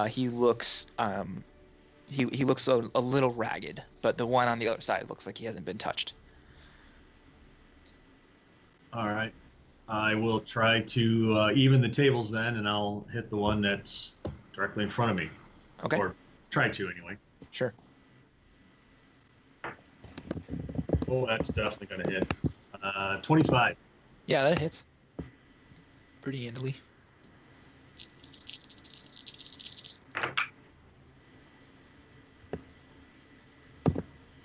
he looks he looks a little ragged, but the one on the other side looks like he hasn't been touched. All right. I will try to even the tables then, and I'll hit the one that's directly in front of me. Okay. Or try to, anyway. Sure. Oh, that's definitely going to hit. 25. Yeah, that hits. Pretty handily.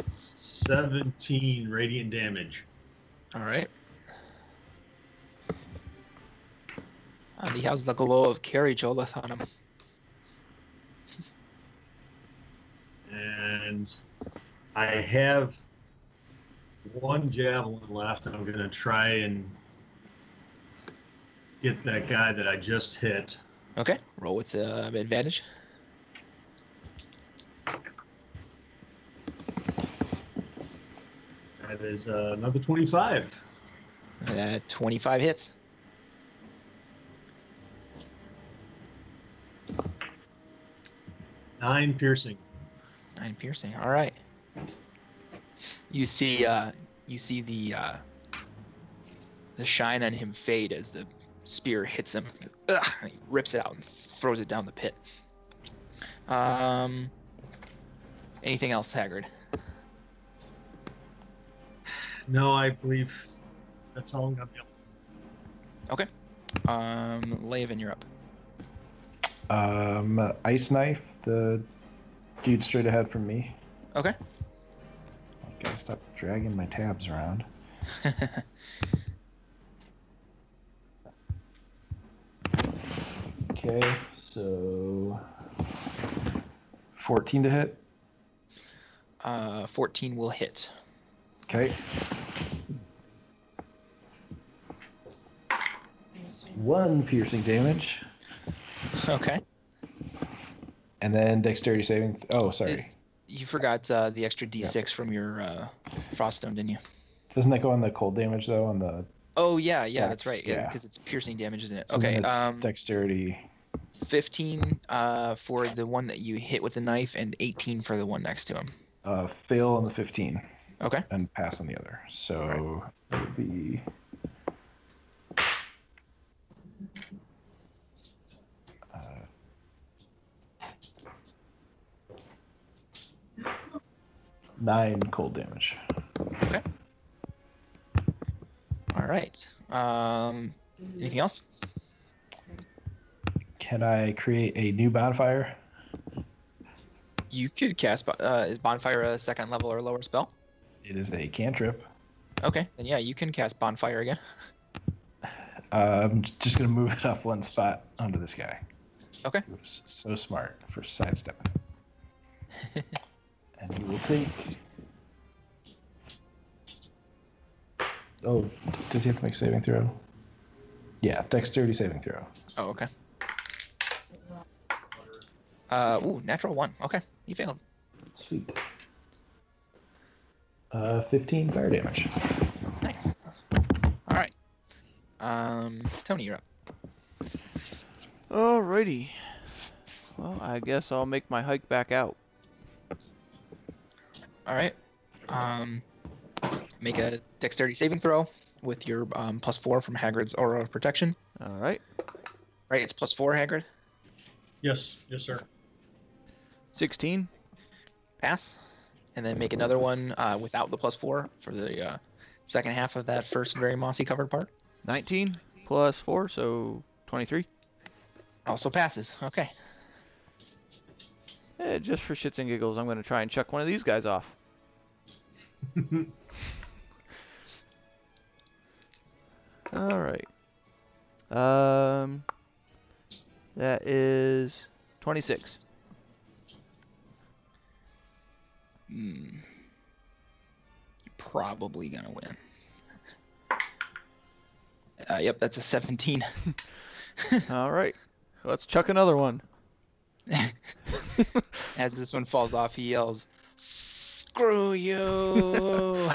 $17 radiant damage. All right. And he has the glow of carriage Olith on him. And I have one javelin left. I'm going to try and get that guy that I just hit. Okay. Roll with advantage. That is another 25. 25 hits. Nine piercing. 9 piercing. All right. You see the shine on him fade as the spear hits him. Ugh, he rips it out and throws it down the pit. Anything else, Hagrid? No, I believe that's all I'm going to be able Okay. Laven, you're up. Ice knife, the dude straight ahead from me. Okay. I gotta stop dragging my tabs around. Okay, so 14 to hit. 14 will hit. Okay. 1 piercing damage. Okay. And then dexterity saving. Oh, sorry. You forgot the extra d6 from your Froststone, didn't you? Doesn't that go on the cold damage though? On the. Oh yeah, that's right. Yeah. Because it's piercing damage, isn't it? So Okay. then it's dexterity. 15 for the one that you hit with the knife, and 18 for the one next to him. Fail on the 15. Okay. And pass on the other. So it would be. Nine cold damage. Okay. All right. Anything else? Can I create a new bonfire? You could cast. Is Bonfire a second level or lower spell? It is a cantrip. Okay, then yeah, you can cast Bonfire again. I'm just gonna move it up 1 spot onto this guy. Okay. He was so smart for sidestepping. And he will take. Oh, does he have to make a saving throw? Yeah, dexterity saving throw. Oh, okay. Natural 1. Okay, you failed. Sweet. 15 fire damage. Nice. All right. Tony, you're up. Alrighty. Well, I guess I'll make my hike back out. All right. Make a dexterity saving throw with your +4 from Hagrid's aura of protection. All right. Right, it's +4, Hagrid. Yes, sir. 16. Pass. And then make another one without the +4 for the second half of that first very mossy covered part. 19 plus 4, so 23. Also passes. Okay. Just for shits and giggles, I'm going to try and chuck one of these guys off. All right. That is 26. You're probably gonna win. Yep, that's a 17. All right. Let's chuck another one. As this one falls off, he yells, "Screw you!"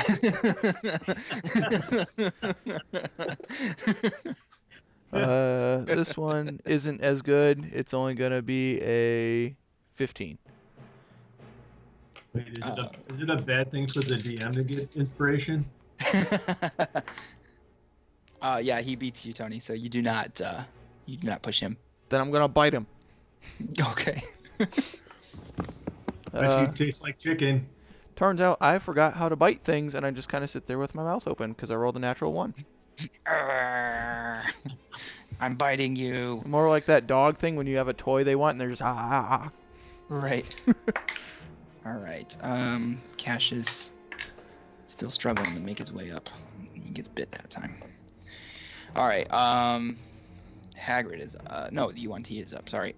This one isn't as good. It's only going to be a 15. Wait, is it a bad thing for the DM to get inspiration? Yeah, he beats you, Tony. So you do not push him. Then I'm going to bite him. Okay. Actually, tastes like chicken. Turns out I forgot how to bite things, and I just kind of sit there with my mouth open because I rolled a natural 1. I'm biting you. More like that dog thing when you have a toy they want and they're just ah. Right. All right. Cash is still struggling to make his way up. He gets bit that time. All right. Hagrid is no, the Yuan-Ti is up. Sorry.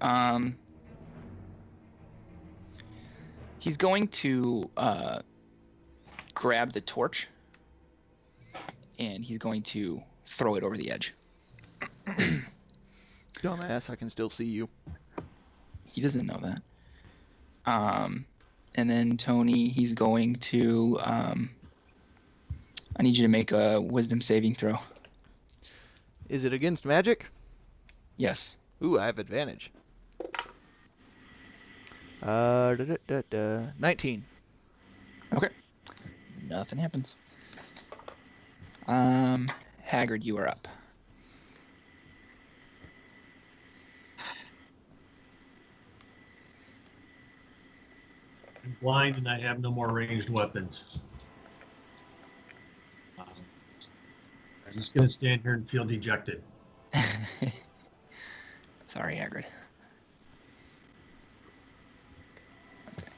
He's going to grab the torch, and he's going to throw it over the edge. Dumbass, I can still see you. He doesn't know that. And then Tony, he's going to. I need you to make a wisdom saving throw. Is it against magic? Yes. Ooh, I have advantage. 19. Okay. Nothing happens. Hagrid, you are up. I'm blind and I have no more ranged weapons. I'm just going to stand here and feel dejected. Sorry, Hagrid. Okay.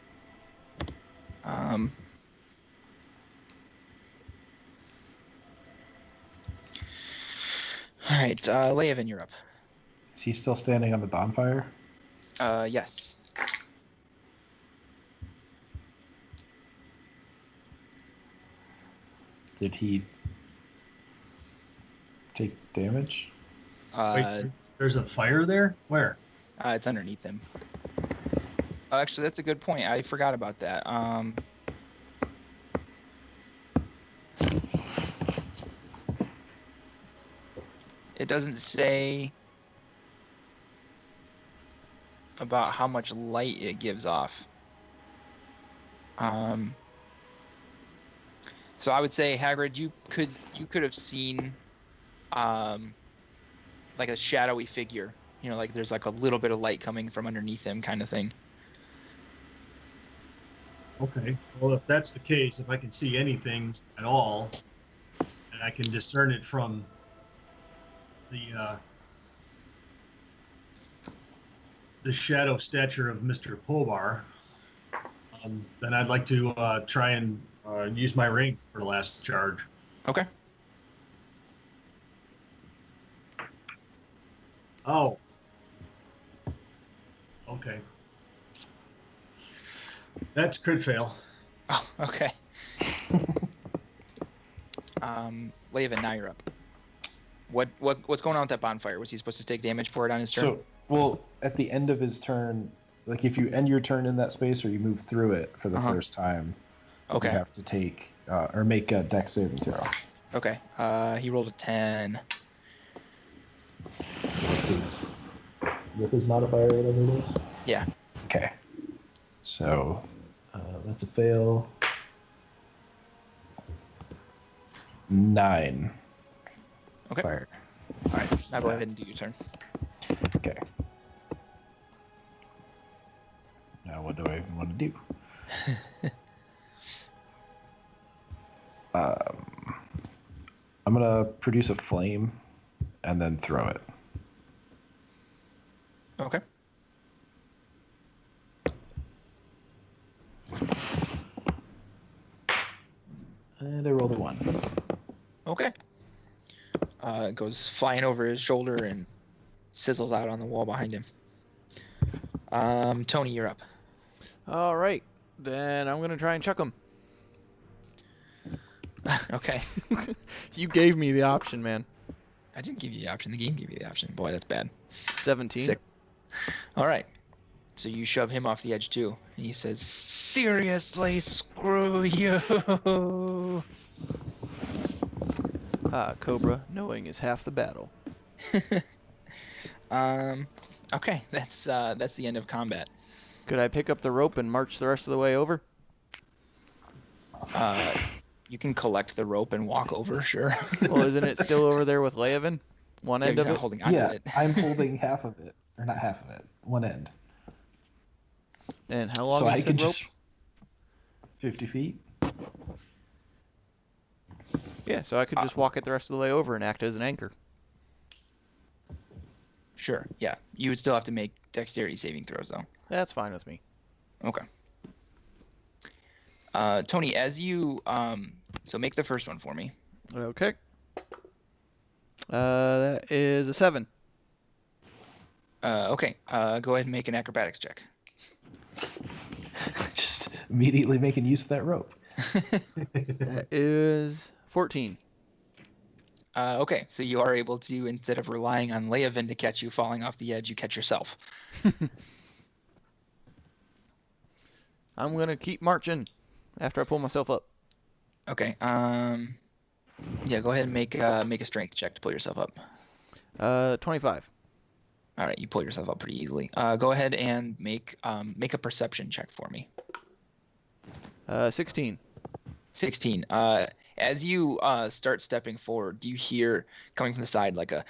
All right, Leovan, you're up. Is he still standing on the bonfire? Yes. Did he take damage? Wait, there's a fire there? Where? It's underneath him. Oh, actually, that's a good point. I forgot about that. It doesn't say about how much light it gives off. So I would say, Hagrid, you could have seen like a shadowy figure. You know, like there's like a little bit of light coming from underneath him, kind of thing. Okay. Well, if that's the case, if I can see anything at all, and I can discern it from the shadow stature of Mr. Polbar, then I'd like to try and use my ring for the last charge. Okay. Oh. Okay. That's crit fail. Oh, okay. Leovan, now you're up. What's going on with that bonfire? Was he supposed to take damage for it on his turn? So, well, at the end of his turn, like if you end your turn in that space or you move through it for the first time, okay, you have to take or make a dex saving throw. Okay. He rolled a 10. with his modifier or whatever it is. Yeah. Okay. So, That's a fail. 9. Okay. Fire. All right. Now go ahead and do your turn. Okay. Now what do I even want to do? I'm gonna produce a flame and then throw it. Okay. And I rolled a 1. Okay. It goes flying over his shoulder and sizzles out on the wall behind him. Tony, you're up. All right, then I'm gonna try and chuck him. Okay. You gave me the option, man. I didn't give you the option. The game gave you the option. Boy, that's bad. 17. 6. All right. So you shove him off the edge too. And he says, "Seriously, screw you." Cobra, knowing is half the battle. Okay, that's the end of combat. Could I pick up the rope and march the rest of the way over? You can collect the rope and walk over, sure. Well, isn't it still over there with Leovan? One Yeah, end he's of not it? holding on to Yeah, it. I'm holding half of it. Or not half of it. One end. And how long So I is could the rope? just... 50 feet? Yeah, so I could just walk it the rest of the way over and act as an anchor. Sure, yeah. You would still have to make dexterity saving throws, though. That's fine with me. Okay. Tony, as you so make the first one for me. Okay. That is a 7. Okay. Go ahead and make an acrobatics check. Just immediately making use of that rope. That is 14. Okay, so you are able to, instead of relying on Leovan to catch you falling off the edge, you catch yourself. I'm gonna keep marching after I pull myself up. Okay. Yeah. Go ahead and make a strength check to pull yourself up. 25. All right, you pull yourself up pretty easily. Go ahead and make a perception check for me. 16. 16. As you start stepping forward, you hear coming from the side like a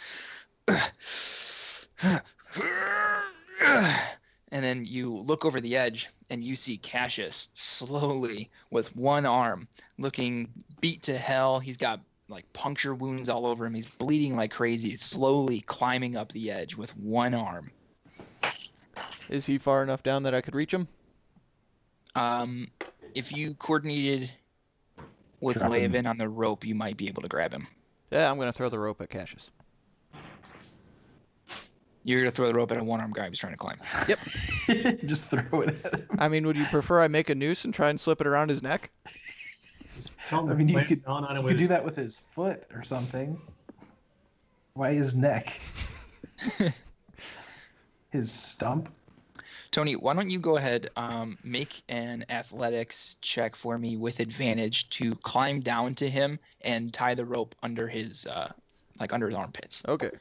and then you look over the edge and you see Cassius slowly with one arm looking beat to hell. He's got like puncture wounds all over him. He's bleeding like crazy, slowly climbing up the edge with one arm. Is he far enough down that I could reach him? If you coordinated with Drop him. Leovan on the rope, you might be able to grab him. Yeah, I'm gonna throw the rope at Cassius. You're going to throw the rope at a one-armed guy who's trying to climb. Yep. Just throw it at him. I mean, would you prefer I make a noose and try and slip it around his neck? Just tell him I to mean, you clamp could, down on it you with could do his- that with his foot or something. Why his neck? His stump? Tony, why don't you go ahead, make an athletics check for me with advantage to climb down to him and tie the rope under his, under his armpits. Okay.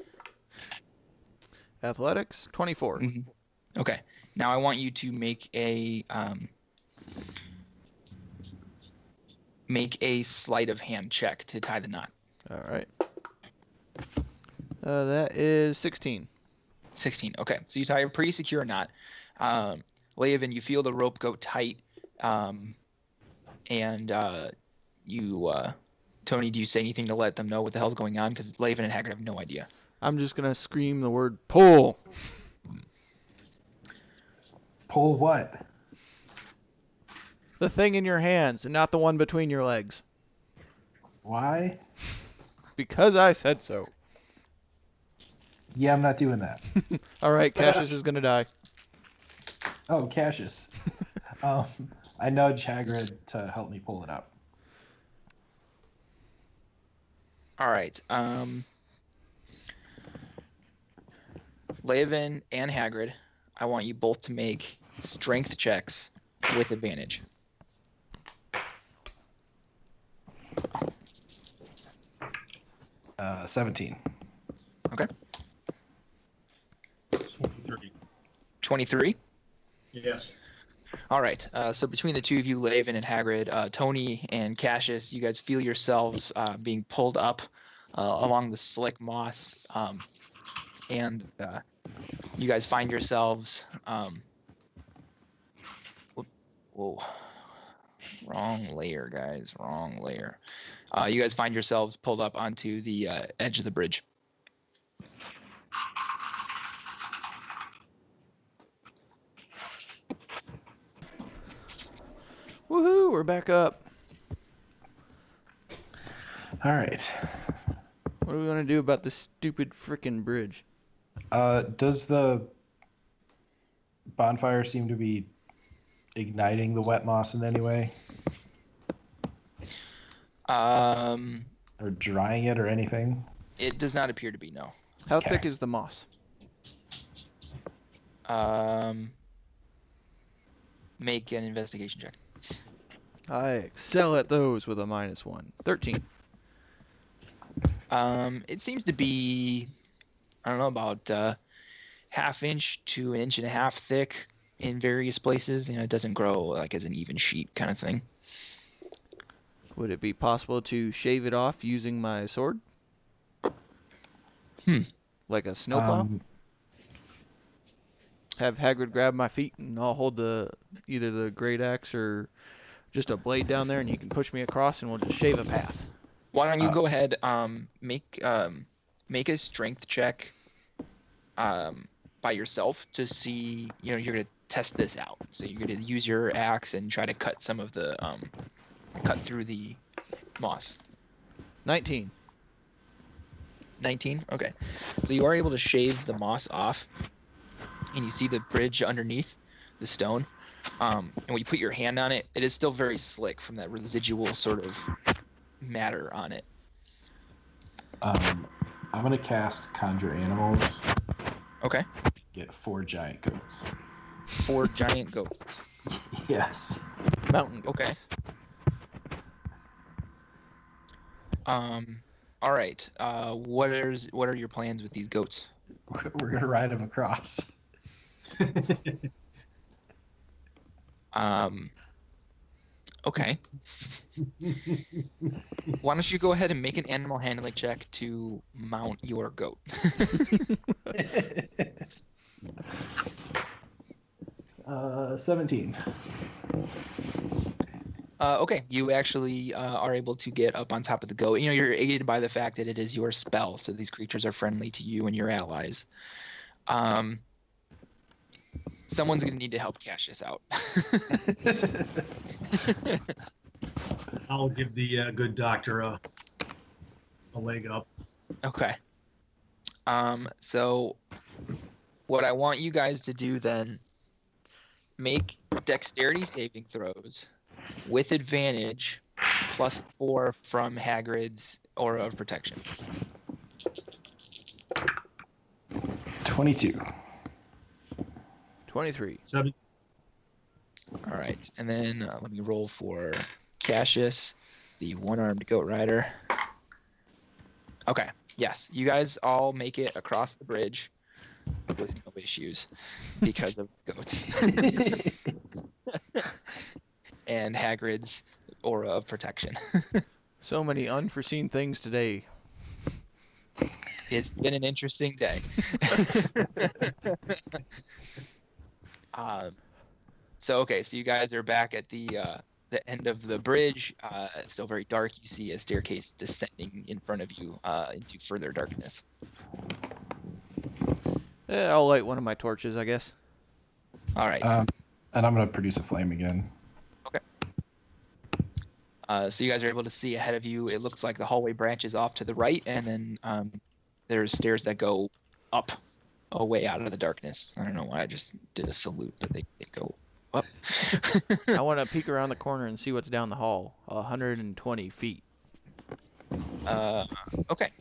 Athletics, 24. Mm-hmm. Okay. Now I want you to make a sleight of hand check to tie the knot. All right. That is 16. 16. Okay. So you tie a pretty secure knot. Leovan, you feel the rope go tight. And Tony, do you say anything to let them know what the hell's going on? Because Leovan and Haggard have no idea. I'm just gonna scream the word pull. Pull what? The thing in your hands and not the one between your legs. Why? Because I said so. Yeah, I'm not doing that. All right, Cassius is gonna die. Oh, Cassius. I nudge Hagrid to help me pull it up. All right. Leovan and Hagrid, I want you both to make strength checks with advantage. Uh, 17. Okay. 23. 23? Yes. All right. So between the two of you, Laven and Hagrid, Tony and Cassius, you guys feel yourselves being pulled up along the slick moss, and you guys find yourselves. Whoa, wrong layer, guys. Wrong layer. You guys find yourselves pulled up onto the edge of the bridge. Woohoo! We're back up. All right. What are we gonna do about this stupid frickin' bridge? Does the bonfire seem to be igniting the wet moss in any way? Or drying it or anything? It does not appear to be, no. How Okay. thick is the moss? Make an investigation check. I excel at those with a -1. 13. It seems to be, I don't know, about ½ inch to 1.5 inches thick in various places. You know, it doesn't grow like as an even sheet kind of thing. Would it be possible to shave it off using my sword? Like a snowplow? Have Hagrid grab my feet and I'll hold either the great axe or just a blade down there and you can push me across and we'll just shave a path. Why don't you go ahead, make a strength check by yourself to see, you know, you're gonna test this out. So you're gonna use your axe and try to cut some of the cut through the moss. 19. 19? Okay. So you are able to shave the moss off, and you see the bridge underneath the stone. And when you put your hand on it, it is still very slick from that residual sort of matter on it. I'm gonna cast Conjure Animals. Okay. Get 4 giant goats. 4 giant goats. Yes. Mountain goats. Okay. All right. What are your plans with these goats? We're gonna ride them across. Okay. Why don't you go ahead and make an animal handling check to mount your goat? 17. Okay, you actually are able to get up on top of the goat. You know, you're aided by the fact that it is your spell, so these creatures are friendly to you and your allies. Someone's going to need to help Cassius out. I'll give the good doctor a leg up. Okay. So what I want you guys to do then, make dexterity saving throws with advantage, +4 from Hagrid's Aura of Protection. 22. 23. 7. All right, and then let me roll for Cassius, the one-armed goat rider. Okay, yes, you guys all make it across the bridge with no issues because of goats. And Hagrid's Aura of Protection. So many unforeseen things today. It's been an interesting day. So you guys are back at the end of the bridge. It's still very dark. You see a staircase descending in front of you into further darkness. I'll light one of my torches, I guess. All right. And I'm gonna produce a flame again. Okay. So you guys are able to see ahead of you. It looks like the hallway branches off to the right, and then there's stairs that go up away out of the darkness. I don't know why I just did a salute, but they go up. I want to peek around the corner and see what's down the hall. 120 feet. Okay.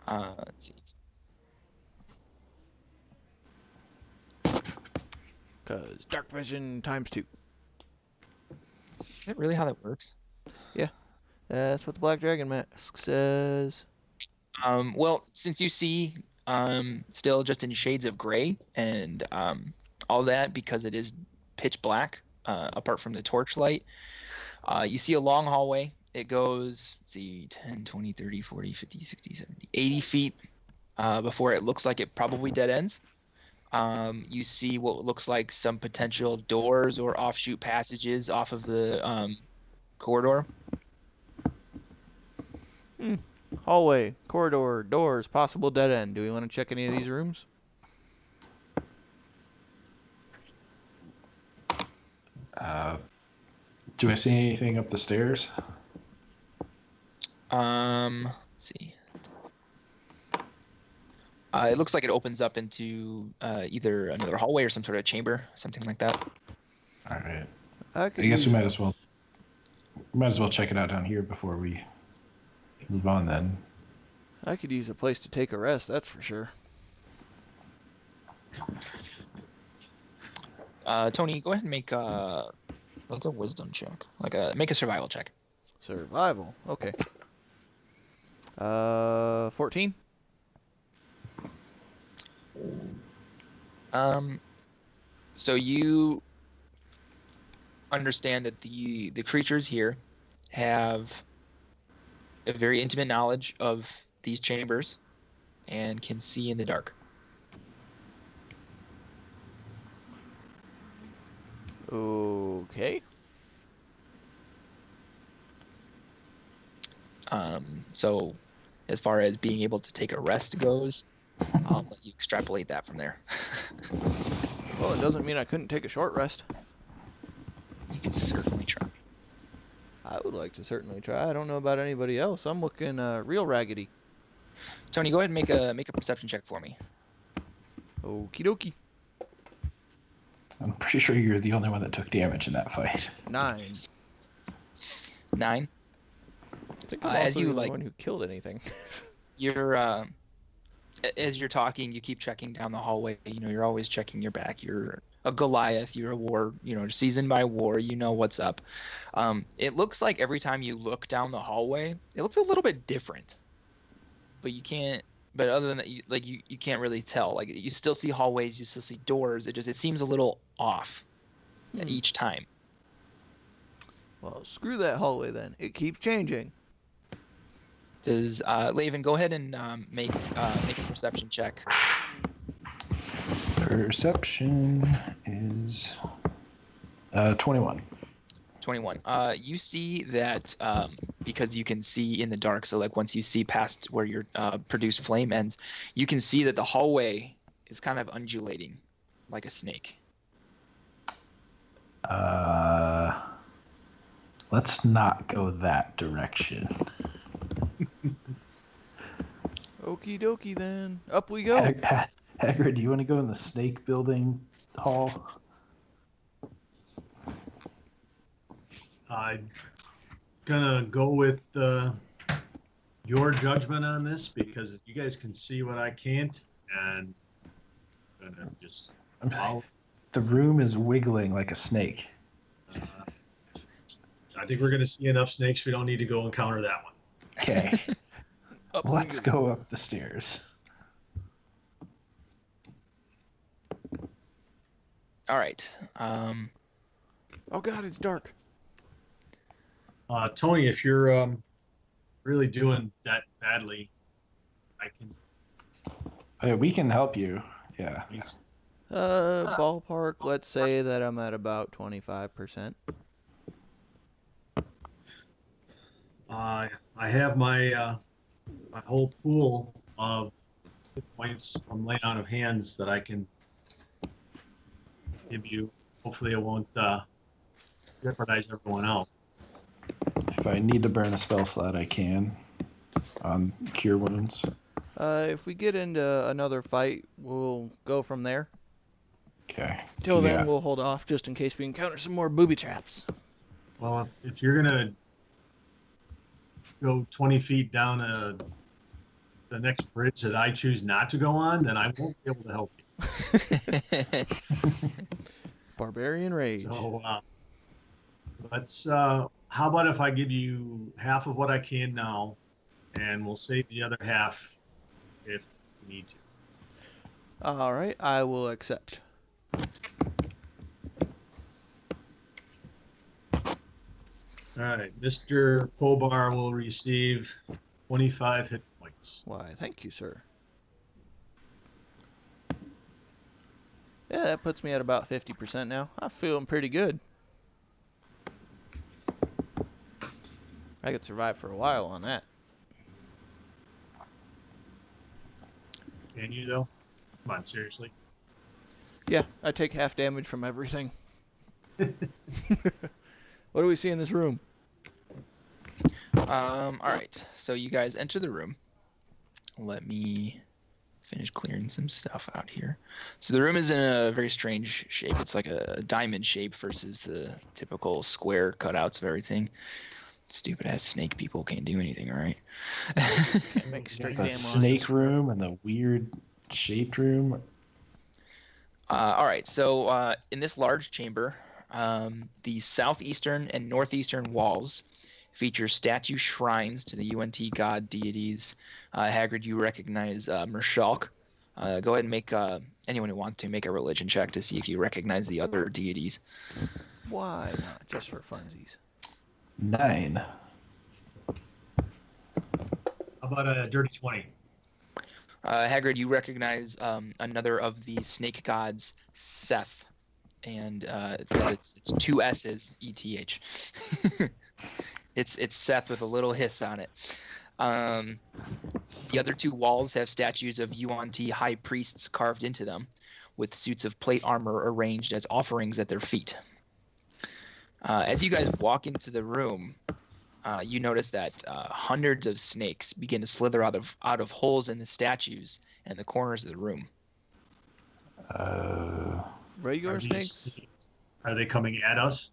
Let's see. Because dark vision ×2. Is that really how that works? Yeah. That's what the Black Dragon mask says. Well, since you see Still just in shades of gray and all that because it is pitch black, apart from the torchlight. You see a long hallway. It goes, let's see, 10, 20, 30, 40, 50, 60, 70, 80 feet before it looks like it probably dead ends. You see what looks like some potential doors or offshoot passages off of the corridor. Hallway, corridor, doors, possible dead end. Do we want to check any of these rooms? Do I see anything up the stairs? Let's see. It looks like it opens up into either another hallway or some sort of chamber, something like that. All right. I I guess we might as well check it out down here before we move on then. I could use a place to take a rest, that's for sure. Tony, go ahead and make like a wisdom check, make a survival check. Survival, okay. 14. So you understand that the creatures here have a very intimate knowledge of these chambers and can see in the dark. Okay. So as far as being able to take a rest goes, I'll let you extrapolate that from there. Well, it doesn't mean I couldn't take a short rest. You can certainly try. I would like to certainly try. I don't know about anybody else. I'm looking real raggedy. Tony, go ahead and make a perception check for me. Okie dokie. I'm pretty sure you're the only one that took damage in that fight. 9. 9. I think I'm As also you, the like- one who killed anything. You're as you're talking, you keep checking down the hallway. You know, you're always checking your back. You're a Goliath. You're a war. You know, seasoned by war. You know what's up. It looks like every time you look down the hallway, it looks a little bit different. But you can't. But other than that, you can't really tell. Like you still see hallways. You still see doors. It seems a little off each time. Well, screw that hallway then. It keeps changing. Does Laven go ahead and make a perception check? Perception is 21. 21. You see that because you can see in the dark, so like once you see past where your produced flame ends, you can see that the hallway is kind of undulating like a snake. Let's not go that direction. Okie dokie then. Up we go. Hagrid, do you want to go in the snake building hall? I'm gonna go with your judgment on this because you guys can see what I can't, and I'm gonna just follow. The room is wiggling like a snake. I think we're gonna see enough snakes. We don't need to go encounter that one. Okay. Up we Let's go up the stairs. All right. Oh god, it's dark. Tony, if you're really doing that badly, I can. We can help you. Yeah. Ballpark, let's say that I'm at about 25%. I have my my whole pool of hit points from laying out of hands that I can give you. Hopefully, it won't jeopardize everyone else. If I need to burn a spell slot, I can. On cure wounds. If we get into another fight, we'll go from there. Okay. Till then, Yeah. we'll hold off just in case we encounter some more booby traps. Well, if you're gonna go 20 feet down the next bridge that I choose not to go on, then I won't be able to help you. Barbarian Rage. So let's. How about if I give you half of what I can now, and we'll save the other half if we need to. All right, I will accept. All right, Mr. Pobar will receive 25 hit points. Why, thank you, sir. Yeah, that puts me at about 50% now. I'm feeling pretty good. I could survive for a while on that. Can you, though? Come on, seriously. Yeah, I take half damage from everything. What do we see in this room? All right. So you guys enter the room. Let me finish clearing some stuff out here. So the room is in a very strange shape. It's like a diamond shape versus the typical square cutouts of everything. Stupid ass snake people can't do anything, right? Can't make straight The damn snake room and the weird shaped room. All right. So in this large chamber, the southeastern and northeastern walls feature statue shrines to the Yuan-Ti god deities. Hagrid, you recognize Mershalk. Go ahead and make anyone who wants to make a religion check to see if you recognize the other deities. Why not? Just for funsies. 9. How about a dirty 20? Hagrid, you recognize another of the snake gods, Seth, and it's 2 S's, ETH. It's Seth with a little hiss on it. The other 2 walls have statues of Yuan-Ti high priests carved into them, with suits of plate armor arranged as offerings at their feet. As you guys walk into the room, you notice that hundreds of snakes begin to slither out of holes in the statues and the corners of the room. Regular Are these snakes? Are they coming at us?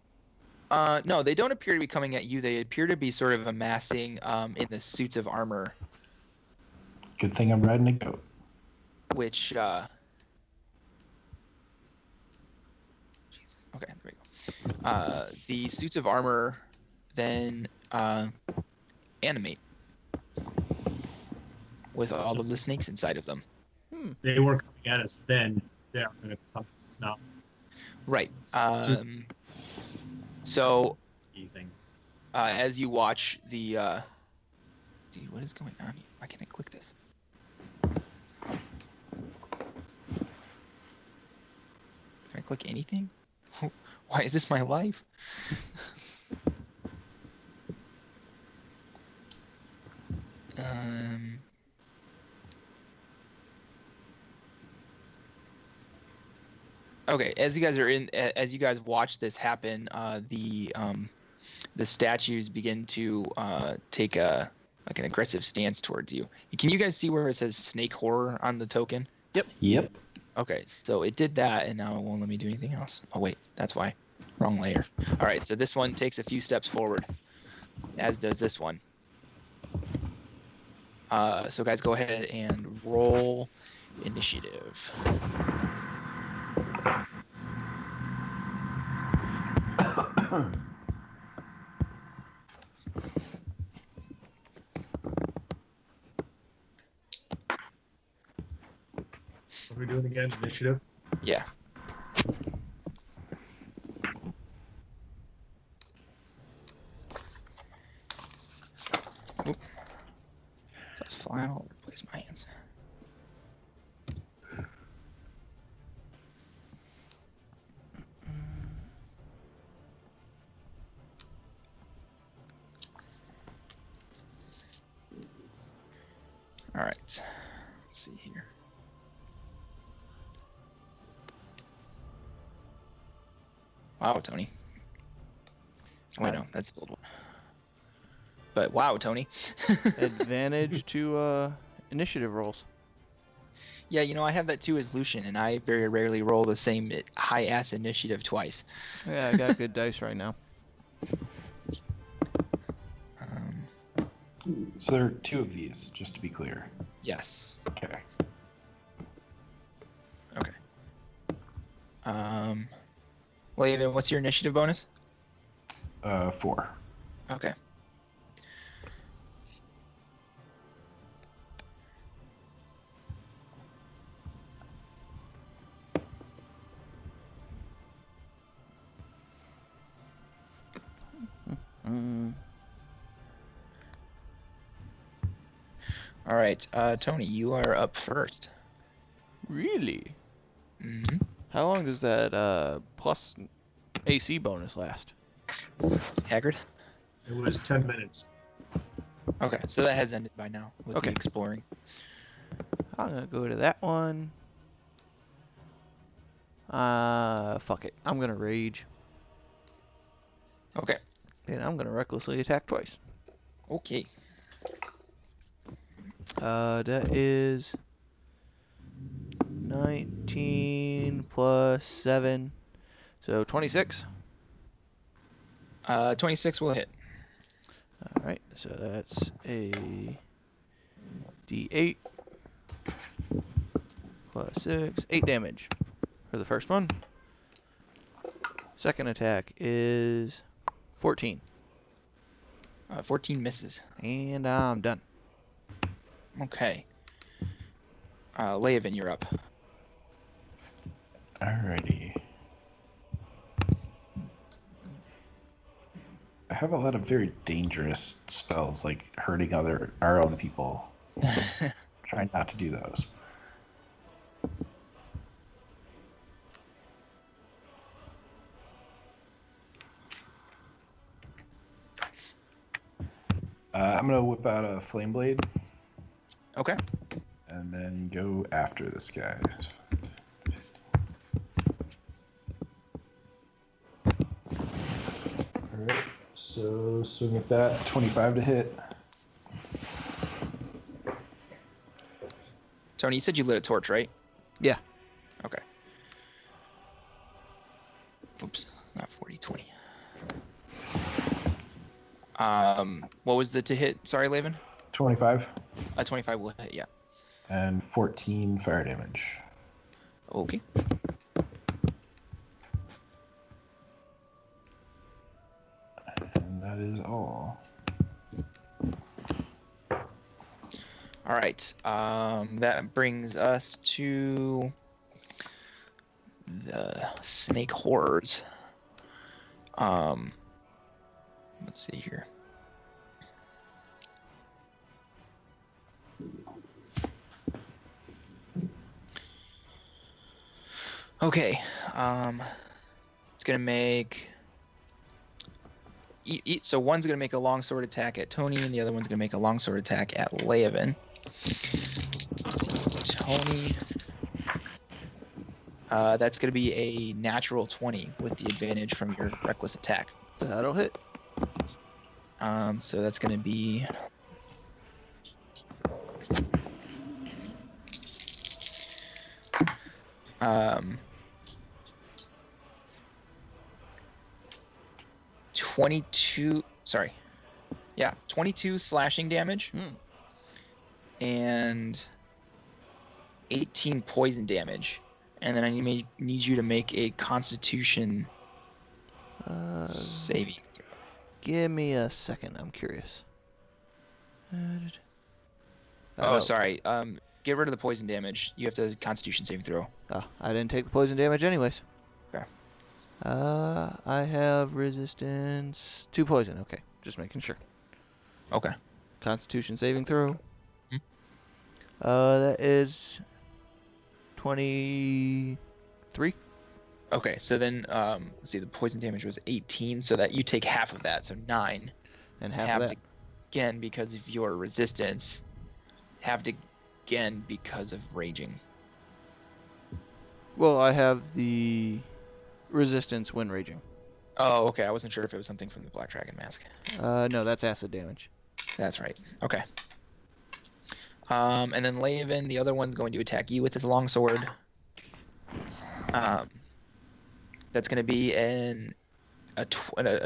No, they don't appear to be coming at you. They appear to be sort of amassing in the suits of armor, Good thing I'm riding a goat. which Jesus. Okay, there we go. The suits of armor then animate with all of the snakes inside of them. They weren't coming at us then. They're going to come at us now. Right. So Anything. as you watch the dude, what is going on here? Why can't I click this? Can I click anything? Why is this my life? Okay, as you guys watch this happen, the statues begin to take an aggressive stance towards you. Can you guys see where it says snake horror on the token? Yep. Okay, so it did that, and now it won't let me do anything else. Oh wait, that's why. Wrong layer. All right, so this one takes a few steps forward, as does this one. So guys, go ahead and roll initiative. What are we doing again? Initiative? Yeah. Oop. That's flying all over the place, my hands. All right. Let's see here. Wow, Tony. Wait, no, that's the old one. But wow, Tony. Advantage to initiative rolls. Yeah, you know, I have that too as Lucian, and I very rarely roll the same high-ass initiative twice. Yeah, I got good dice right now. So there are 2 of these, just to be clear. Yes. Okay. Okay. Well, Evan, what's your initiative bonus? 4. Okay. All right, Tony, you are up first. Really? Mm-hmm. How long does that plus AC bonus last? Haggard? It was 10 minutes. Okay, so that has ended by now with Okay. the exploring. I'm gonna go to that one. Fuck it. I'm gonna rage. Okay. And I'm gonna recklessly attack twice. Okay. That is 19 plus 7. So 26. 26 will hit. Alright, so that's a D8 plus 6. 8 damage for the first one. Second attack is 14. 14 misses. And I'm done. Okay. Leovan, you're up. Alrighty. I have a lot of very dangerous spells, like hurting our own people. Try not to do those. I'm gonna whip out a flame blade Okay. and then go after this guy. Alright, so swing at that. 25 to hit. Tony, you said you lit a torch, right? Yeah. Okay. Oops, not 40, 20. What was the to hit? Sorry, Leovan? 25 25 will hit, yeah. and 14 fire damage. Okay. And that is all. All right. That brings us to the snake horrors. Let's see here. Okay. It's gonna make. So one's gonna make a longsword attack at Tony, and the other one's gonna make a longsword attack at Leovan. Let's see, Tony. That's gonna be a natural 20 with the advantage from your reckless attack. That'll hit. So that's gonna be. Um, 22. Sorry. Yeah, 22 slashing damage. And 18 poison damage. And then I need you to make a Constitution saving throw. Give me a second. I'm curious. Oh, sorry. Get rid of the poison damage. You have to Constitution saving throw. Oh, I didn't take the poison damage anyways. Okay. I have resistance to poison. Okay, just making sure. Okay. Constitution saving throw. Hmm. That is 23. Okay, so then let's see. The poison damage was 18, so that you take half of that, so 9. And half of that. Again because of your resistance. Halved again because of raging. Well, I have the resistance when raging. Oh, okay. I wasn't sure if it was something from the Black Dragon Mask. No, that's acid damage. That's right. Okay. And then Leovan, the other one's going to attack you with his longsword. That's going to be a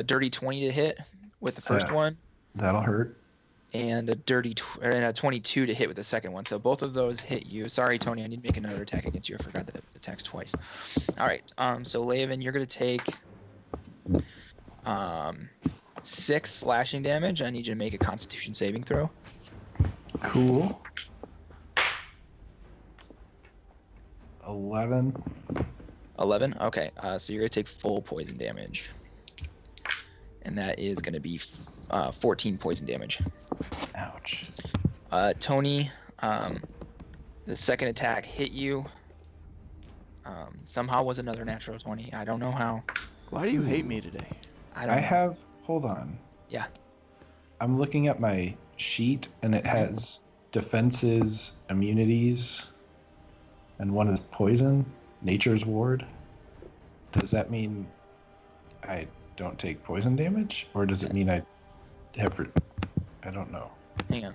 dirty 20 to hit with the first one, That'll hurt. and a 22 to hit with the second one. So both of those hit you. Sorry, Tony, I need to make another attack against you. I forgot that it attacks twice. All right. So Leovan, you're going to take 6 slashing damage. I need you to make a Constitution saving throw. Cool. 11. 11. Okay. So you're going to take full poison damage, and that is going to be 14 poison damage. Ouch. Tony, the second attack hit you. Somehow was another natural 20. I don't know how. Why do you hate me today? I don't know. have. Hold on. Yeah. I'm looking at my sheet, and it has defenses, immunities, and one is poison. Nature's Ward. Does that mean I don't take poison damage, or does it mean I have? I don't know. Hang on.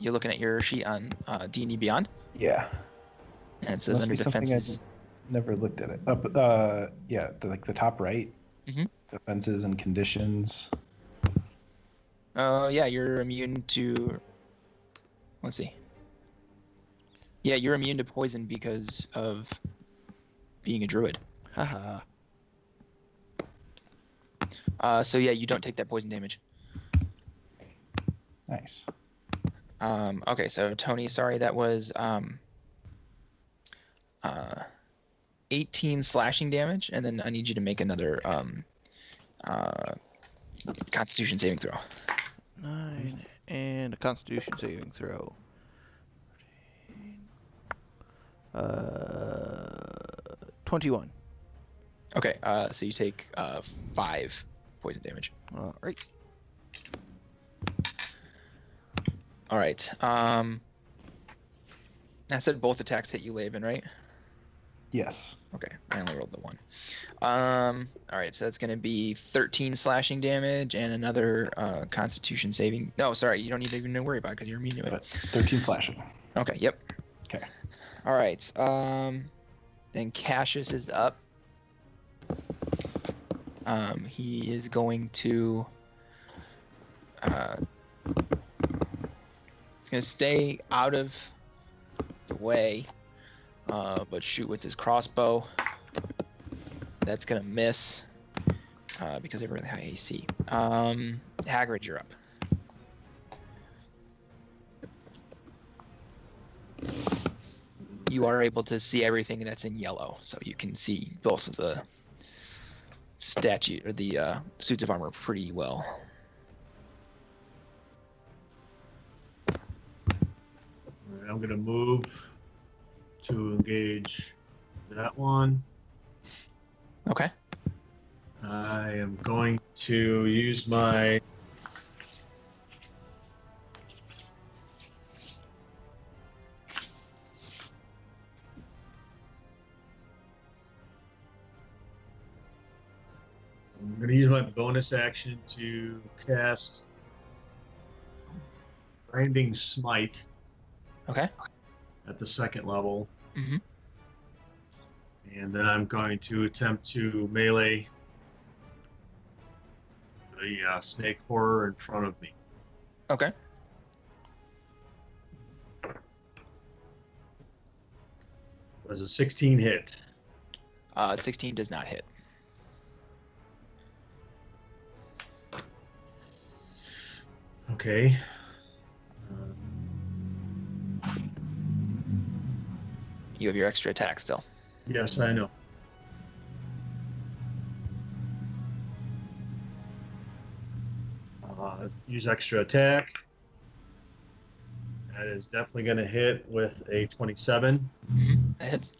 You're looking at your sheet on D&D Beyond, Yeah. and it says Must under be something defenses. Never looked at it. Up, yeah, the top right. Mhm. Defenses and conditions. Yeah, you're immune to. Let's see. Yeah, you're immune to poison because of being a druid. Haha. So yeah, you don't take that poison damage. Nice. Okay, so Tony, sorry, that was 18 slashing damage, and then I need you to make another Constitution saving throw. 9 and a Constitution saving throw. 21. Okay, so you take 5 poison damage. All right. All right. I said both attacks hit you, Laven, right? Yes. Okay, I only rolled the one. All right, so that's going to be 13 slashing damage and another Constitution saving. No, sorry, you don't need to even worry about it because you're immune to But it. 13 slashing. Okay, yep. Okay. All right. Then Cassius is up. He is going to. He's going to stay out of the way, but shoot with his crossbow. That's going to miss because they have really high AC. Hagrid, you're up. You are able to see everything that's in yellow, so you can see both of the statue or the suits of armor pretty well. All right, I'm going to move to engage that one. Okay. I am going to use my bonus action to cast Grinding Smite Okay. at the second level. Mm-hmm. And then I'm going to attempt to melee the snake horror in front of me. Okay. Does a 16 hit? 16 does not hit. Okay. You have your extra attack still. Yes, I know. Use extra attack. That is definitely going to hit with a 27. That hits.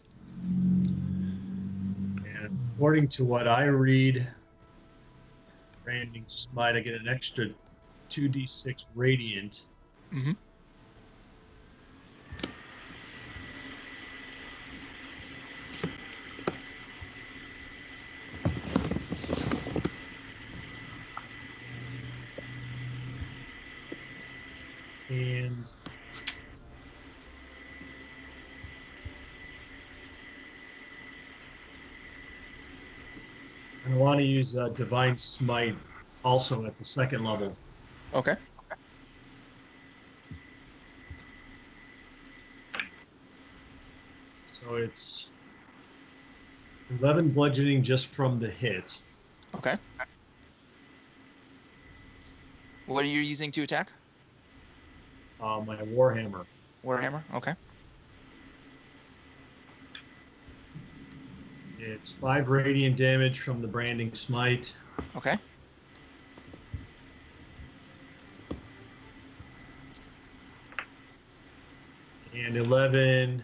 And according to what I read, Branding Smite, I get an extra 2d6 radiant. Mm-hmm. And I want to use Divine Smite also at the second level. Okay. So it's 11 bludgeoning just from the hit. Okay. What are you using to attack? My Warhammer. Warhammer? Okay. It's 5 radiant damage from the Branding Smite. Okay. 11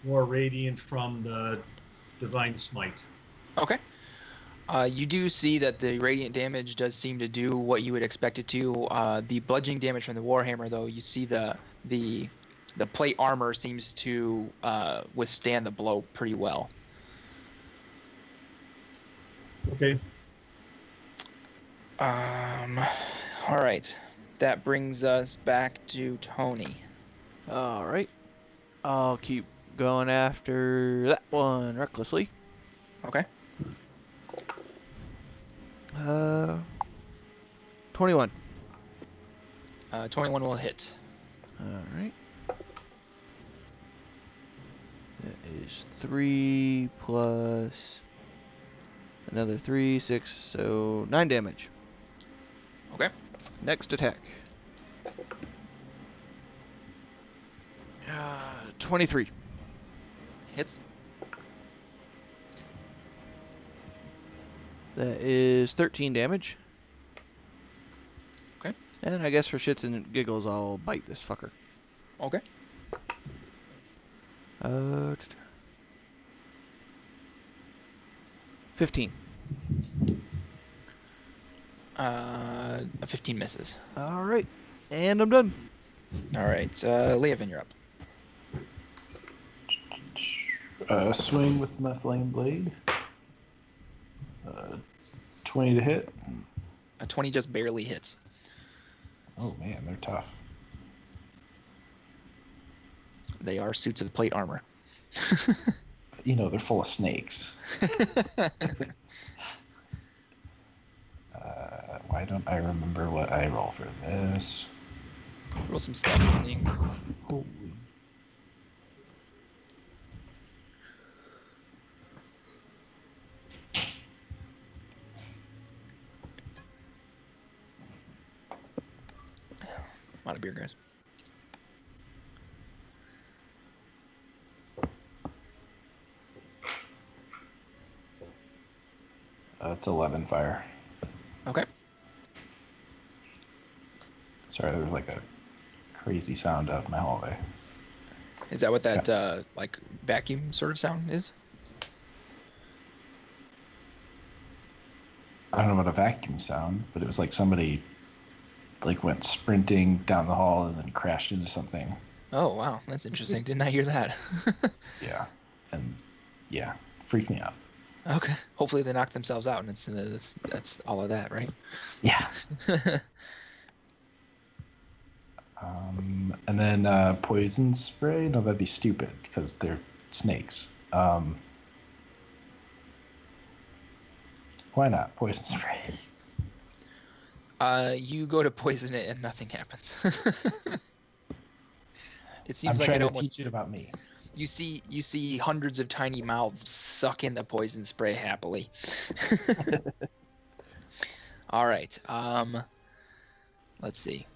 more radiant from the divine smite. Okay. You do see that the radiant damage does seem to do what you would expect it to. The bludgeoning damage from the warhammer, though, you see the plate armor seems to withstand the blow pretty well. Okay. All right. That brings us back to Tony. All right. I'll keep going after that one recklessly. Okay. 21. 21 will hit. All right. That is 3 plus another 3, 6, so 9 damage. Okay. Next attack. 23. Hits. That is 13 damage. Okay. And I guess for shits and giggles, I'll bite this fucker. Okay. 15. A 15 misses. All right. And I'm done. All right. Leovan, you're up. Swing with my flame blade. 20 to hit. A 20 just barely hits. Oh man, they're tough. They are suits of plate armor. You know, they're full of snakes. Why don't I remember what I roll for this? Roll some stats and things. Holy. A lot of beer, guys. It's 11 fire. Okay. Sorry, there was like a crazy sound out in my hallway. Is that what that like vacuum sort of sound is? I don't know what a vacuum sound, but it was like somebody like went sprinting down the hall and then crashed into something. Oh wow, that's interesting. Didn't I hear that? Yeah, and yeah, freaked me out. Okay. Hopefully they knock themselves out, and that's all of that, right? Yeah. And then poison spray. No, that'd be stupid because they're snakes. Why not poison spray? You go to poison it and nothing happens. It seems I'm like trying it to almost. teach it about me. You see hundreds of tiny mouths suck in the poison spray happily. All right. Let's see.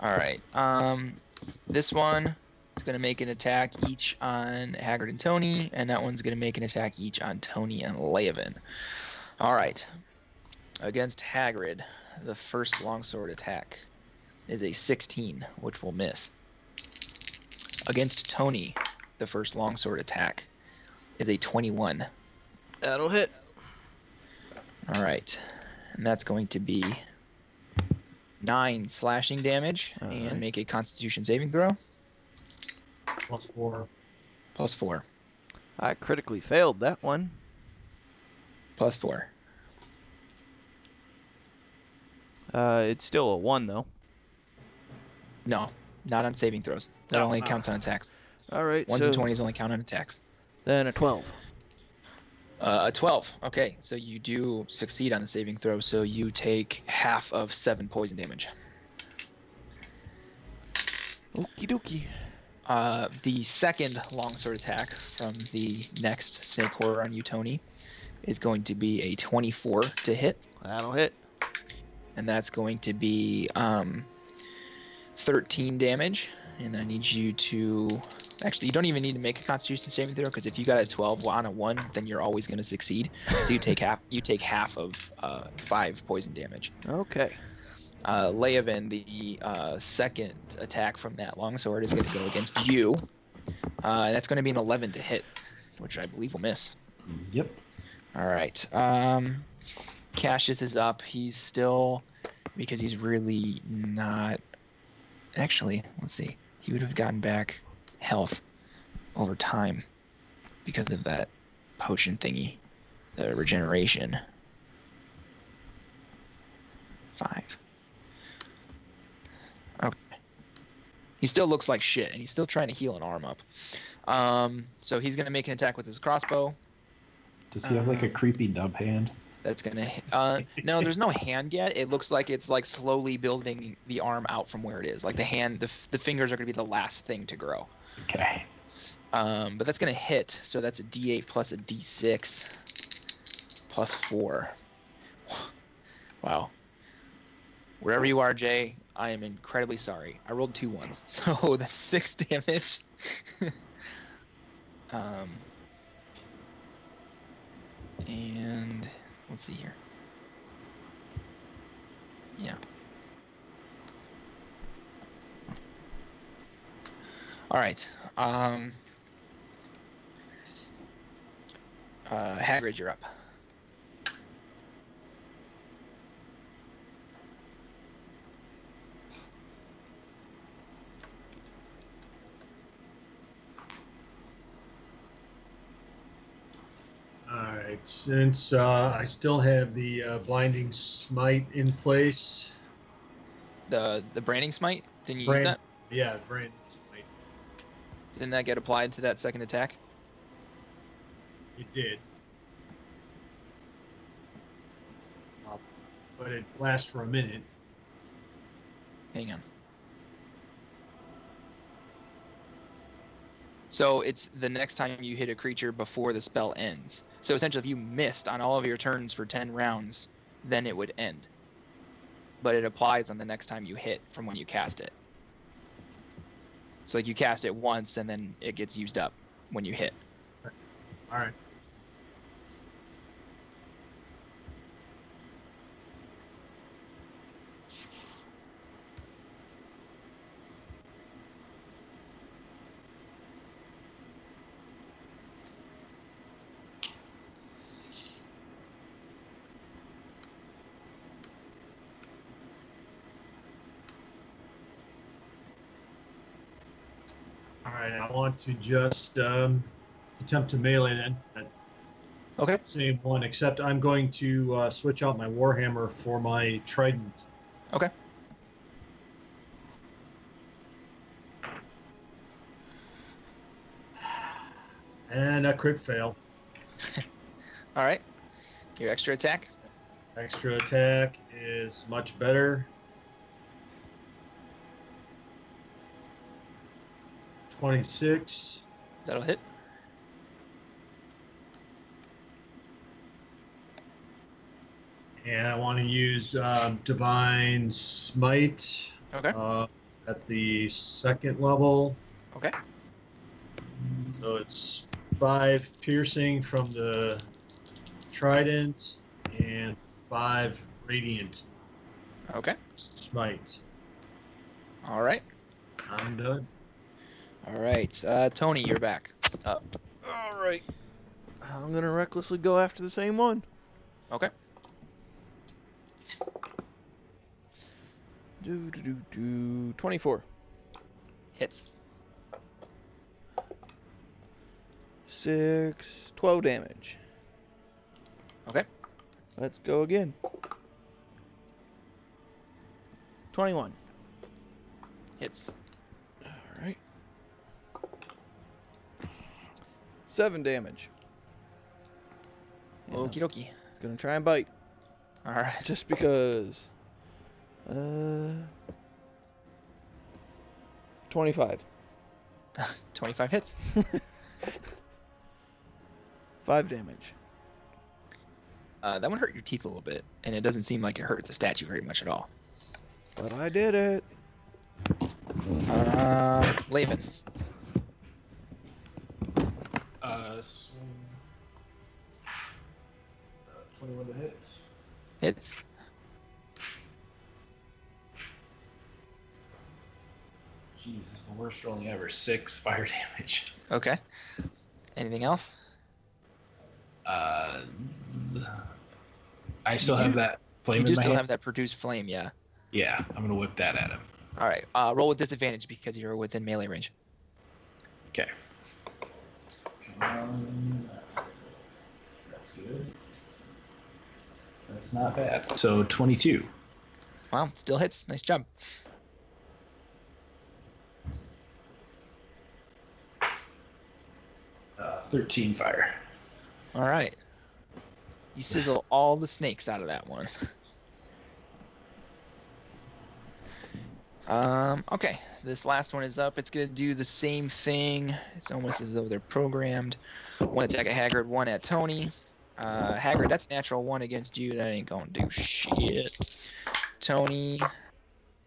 All right. This one is going to make an attack each on Haggard and Tony, and that one's going to make an attack each on Tony and Leovan. All right. Against Haggard, the first longsword attack is a 16, which will miss. Against Tony, the first longsword attack is a 21. That'll hit. All right. And that's going to be 9 slashing damage, and make a Constitution saving throw. +4. +4. I critically failed that one. +4. It's still a 1 though. No, not on saving throws. That only counts on attacks. All right. 1s so and 20s only count on attacks. Then a 12. A 12. Okay, so you do succeed on the saving throw, so you take half of 7 poison damage. Okie dokie. The second longsword attack from the next snake horror on you, Tony, is going to be a 24 to hit. That'll hit. And that's going to be 13 damage. And I need you to... Actually, you don't even need to make a Constitution saving throw, because if you got a 12 on a 1, then you're always going to succeed. So you take half of 5 poison damage. Okay. Leovan, the second attack from that longsword is going to go against you. And that's going to be an 11 to hit, which I believe will miss. Yep. All right. Cassius is up. He's still, because he's really not. Actually, let's see. He would have gotten back health over time because of that potion thingy, the regeneration. 5. Okay. He still looks like shit, and he's still trying to heal an arm up. So he's going to make an attack with his crossbow. Does he have like a creepy nub hand? That's gonna. No, there's no hand yet. It looks like it's like slowly building the arm out from where it is. Like the hand, the fingers are gonna be the last thing to grow. Okay. But that's gonna hit. So that's a D8 plus a D6 plus 4. Wow. Wherever you are, Jay, I am incredibly sorry. I rolled 2 ones, so that's 6 damage. And let's see here. Yeah. All right. Hagrid, you're up. Alright, since I still have the blinding smite in place. The branding smite? Didn't you use Brand- that? Yeah, branding smite. Didn't that get applied to that second attack? It did. But it lasts for a minute. Hang on. So it's the next time you hit a creature before the spell ends. So essentially, if you missed on all of your turns for 10 rounds, then it would end. But it applies on the next time you hit from when you cast it. So like you cast it once, and then it gets used up when you hit. Alright. Alright, I want to just attempt to melee then. Okay. Same one, except I'm going to switch out my Warhammer for my Trident. Okay. And a crit fail. All right. Your extra attack. Extra attack is much better. 26. That'll hit. And I want to use Divine Smite Okay. at the second level. Okay. So it's 5 piercing from the Trident and 5 radiant Okay. smite. All right. I'm done. All right. Tony, you're back. Up. All right. I'm gonna recklessly go after the same one. Okay. 24. Hits. 6, 12 damage. Okay. Let's go again. 21. Hits. Alright. 7 damage. Yeah, Okie dokie. gonna try and bite. All right. Just because. 25. 25 hits. 5 damage. That one hurt your teeth a little bit, and it doesn't seem like it hurt the statue very much at all. But I did it. Laven. 21 to hit. Hits. Jeez, this is the worst rolling ever. 6 fire damage. Okay. Anything else? I still have that flame You in do my still hand. have that produce flame, yeah. Yeah, I'm gonna whip that at him. All right. Roll with disadvantage because you're within melee range. Okay. That's good. That's not bad. So 22. Wow, still hits. Nice job. Uh, 13 fire. All right. You sizzle all the snakes out of that one. Okay, this last one is up. It's gonna do the same thing. It's almost as though they're programmed. One attack at Haggard, one at Tony. Haggard, that's natural 1 against you. That ain't gonna do shit. Tony,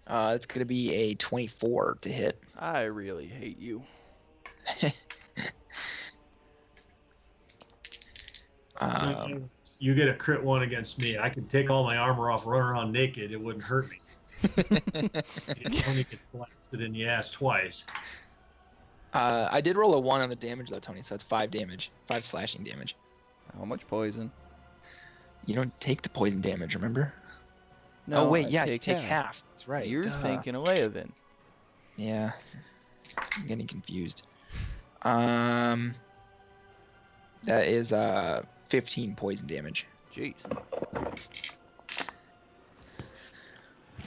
it's gonna be a 24 to hit. I really hate you. You get a crit 1 against me. I could take all my armor off, run around naked. It wouldn't hurt me. You only get blasted in the ass twice. I did roll a 1 on the damage though, Tony, so that's 5 damage. 5 slashing damage. How much poison? You don't take the poison damage, remember? No, oh wait, I yeah, you take half. That's right. You're Duh. thinking of Leia then. Yeah. I'm getting confused. That is 15 poison damage. Jeez.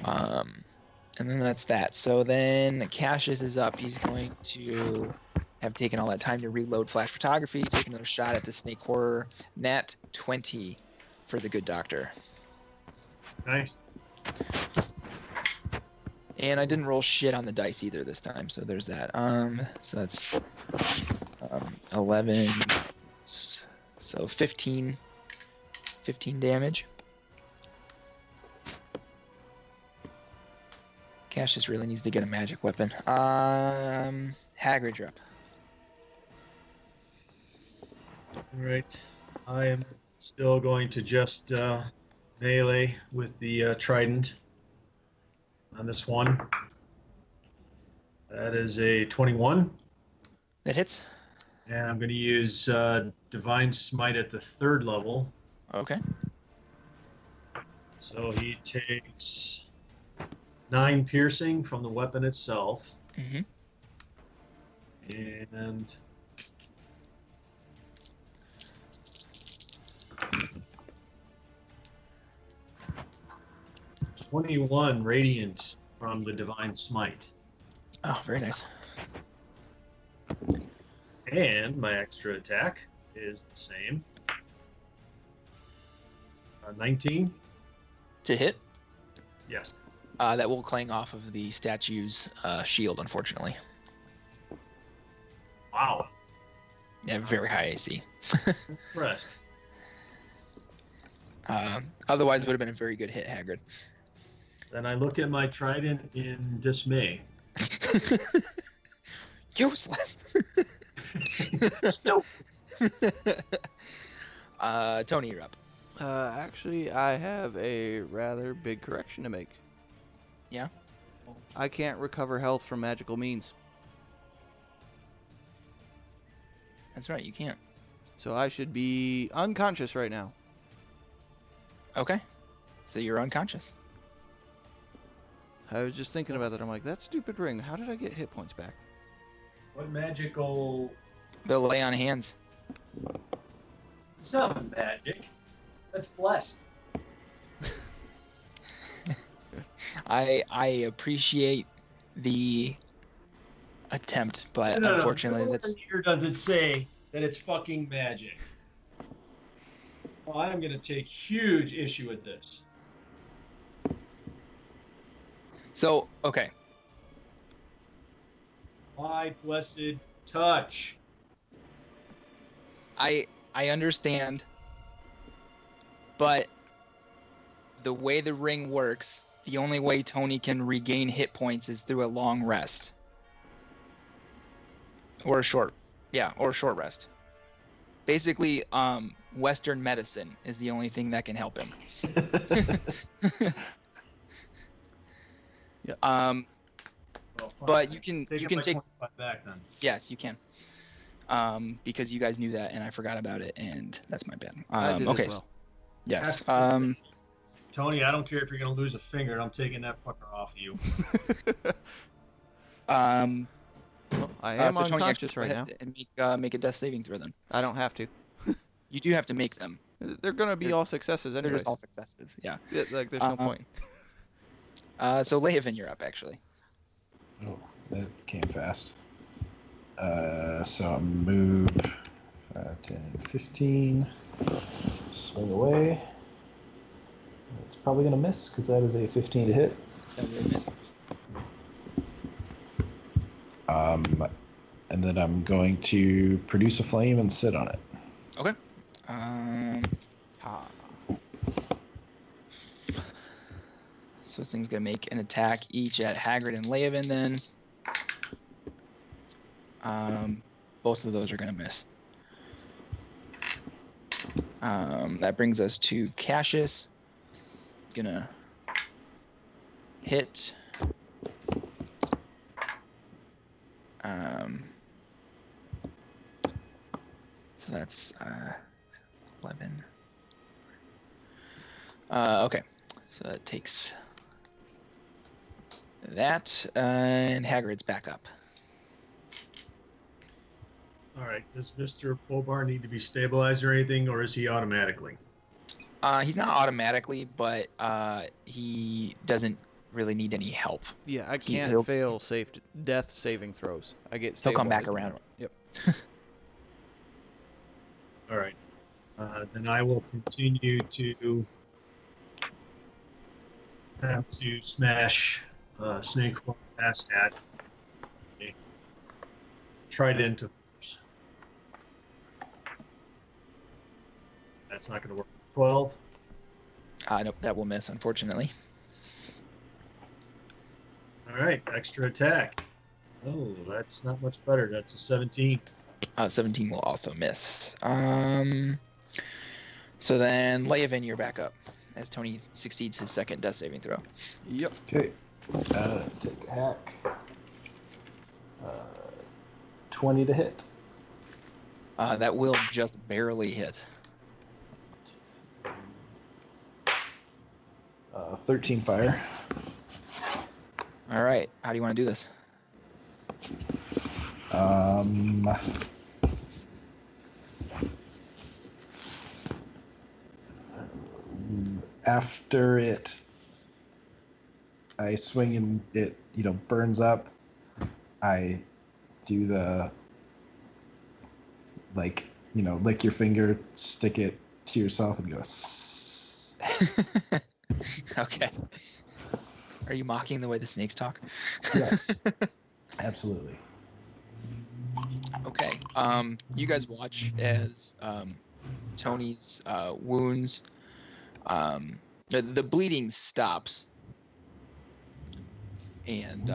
And then that's that. So then Cassius is up. He's going to have taken all that time to reload flash photography, take another shot at the snake horror. Nat 20 for the good doctor. Nice. And I didn't roll shit on the dice either this time, so there's that. So that's 11. So 15 damage. Cassius really needs to get a magic weapon. Haggard, you're up. All right. I am still going to just melee with the trident on this one. That is a 21. That hits. And I'm going to use Divine Smite at the 3rd level. Okay. So he takes 9 piercing from the weapon itself. Mm-hmm. And 21 radiant from the Divine Smite. Oh, very nice. And my extra attack is the same. 19. To hit. Yes. That will clang off of the statue's shield, unfortunately. Wow. Yeah, very high AC. Impressed. Otherwise, it would have been a very good hit, Haggard. Then I look at my trident in dismay. Useless. Stupid. Tony, you're up. Actually, I have a rather big correction to make. Yeah? I can't recover health from magical means. That's right, you can't. So I should be unconscious right now. Okay. So you're unconscious. I was just thinking about that. I'm like, that stupid ring. How did I get hit points back? What magical... The lay on hands. It's not magic. That's blessed. I appreciate the attempt, but unfortunately that's... Here does it say that it's fucking magic. Well, I'm going to take huge issue with this. So, okay. My blessed touch. I understand, but the way the ring works, the only way Tony can regain hit points is through a long rest. Or a short rest. Basically, Western medicine is the only thing that can help him. Yeah. Well, Well, fine. But you can Take you it can by take 25 back then. yes, you can. Because you guys knew that and I forgot about it, and that's my bad. I did Okay. as well. Yes. Tony, I don't care if you're gonna lose a finger. I'm taking that fucker off of you. Well, I am so Tony, unconscious actually, right go now. ahead and make a death saving throw then. I don't have to. You do have to make them. They're gonna be all successes They're anyways. just all successes. Yeah. Yeah, like there's no point. So Lehavin, you're up actually. Oh, that came fast. So I'll move 5, 10, 15. Swing away. It's probably going to miss because that is a 15 to hit. That will miss. And then I'm going to produce a flame and sit on it. Okay. So this thing's gonna make an attack each at Hagrid and Lehavin then. Both of those are gonna miss. That brings us to Cassius. Gonna hit. So that's 11. Okay, so that takes that, and Hagrid's back up. All right. Does Mr. Bobar need to be stabilized or anything, or is he automatically? He's not automatically, but he doesn't really need any help. Yeah, I He'll- can't fail death saving throws. I get He'll come back stabilized. around. Yep. All right. Then I will continue to have to smash Snake Horn past that. Okay. Trident to force. That's not going to work. 12. Nope, that will miss, unfortunately. All right. Extra attack. Oh, that's not much better. That's a 17. 17 will also miss. So then, Lehavin, you're back up as Tony succeeds his second death saving throw. Yep. Okay. Take a hack. 20 to hit. That will just barely hit. 13 fire. All right, how do you want to do this? After I swing and it, burns up. I do the, lick your finger, stick it to yourself and go, "Sss." Okay. Are you mocking the way the snakes talk? Yes, absolutely. Okay. You guys watch as Tony's wounds, the bleeding stops, and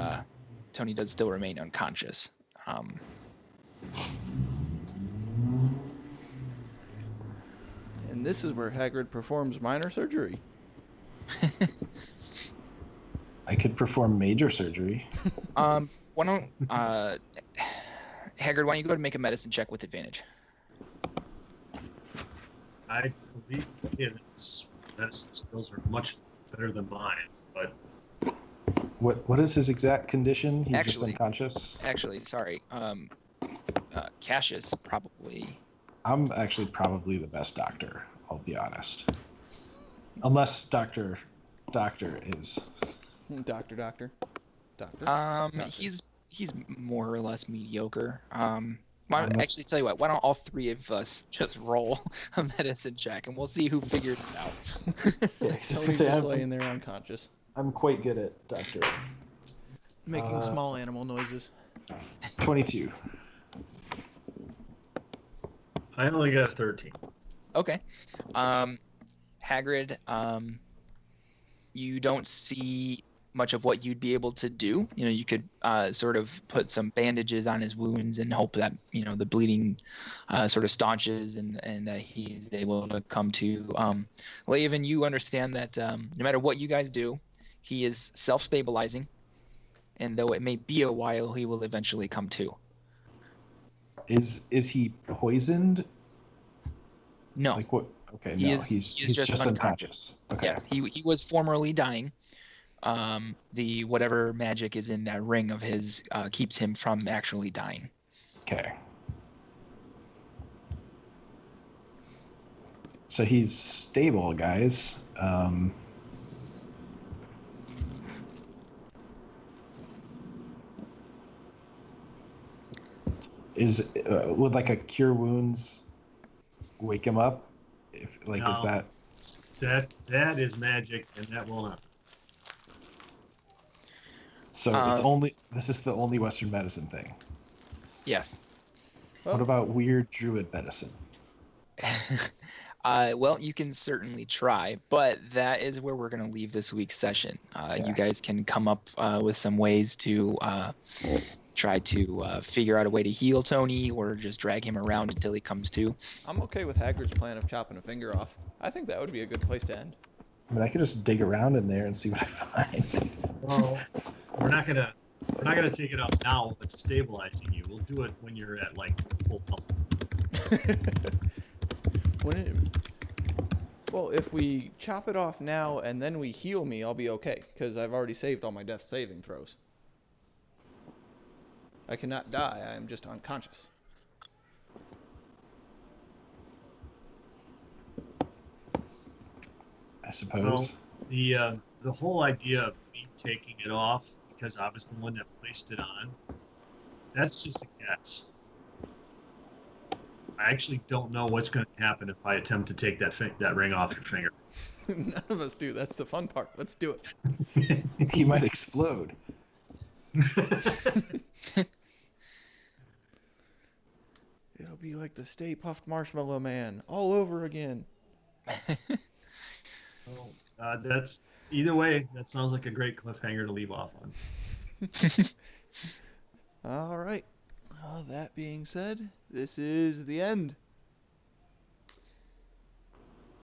Tony does still remain unconscious. And this is where Hagrid performs minor surgery. I could perform major surgery. Why don't Hagrid? Why don't you go ahead and make a medicine check with advantage? I believe his medicine skills are much better than mine, but What is his exact condition? He's just Actually- unconscious. Actually, sorry. Cassius probably. I'm actually probably the best doctor. I'll be honest. Unless Doctor is. Doctor. He's more or less mediocre. Actually, tell you what. Why don't all three of us just roll a medicine check, and we'll see who figures it out. Tony's just laying there unconscious, I'm quite good at doctor. making small animal noises. 22. I only got a 13. Okay. Hagrid, you don't see much of what you'd be able to do. You could sort of put some bandages on his wounds and hope that, the bleeding sort of staunches and he's able to come to. Lehavin, you understand that no matter what you guys do, he is self-stabilizing and though it may be a while, he will eventually come to. Is he poisoned? No. Like what? Okay, He no, is- he's he is just unconscious. Okay. Yes, he was formerly dying. The whatever magic is in that ring of his keeps him from actually dying. Okay. So he's stable, guys. Would like a cure wounds wake him up? If like is No. that That is magic, and that will not. so? This is the only Western medicine thing. Yes. What about weird druid medicine? Well, you can certainly try, but that is where we're going to leave this week's session. You guys can come up with some ways to try to figure out a way to heal Tony, or just drag him around until he comes to. I'm okay with Hagrid's plan of chopping a finger off. I think that would be a good place to end. I mean, I could just dig around in there and see what I find. Well, we're not gonna take it out now. It's stabilizing you. We'll do it when you're at like full health. Well, if we chop it off now and then we heal me, I'll be okay, because I've already saved all my death saving throws. I cannot die, I am just unconscious. I suppose. Well, the whole idea of me taking it off because I was the one that placed it on, that's just a guess. I actually don't know what's going to happen if I attempt to take that ring off your finger. None of us do. That's the fun part. Let's do it. He might explode. It'll be like the Stay Puft Marshmallow Man all over again. Well, that's either way. That sounds like a great cliffhanger to leave off on. All right. Well, that being said, this is the end.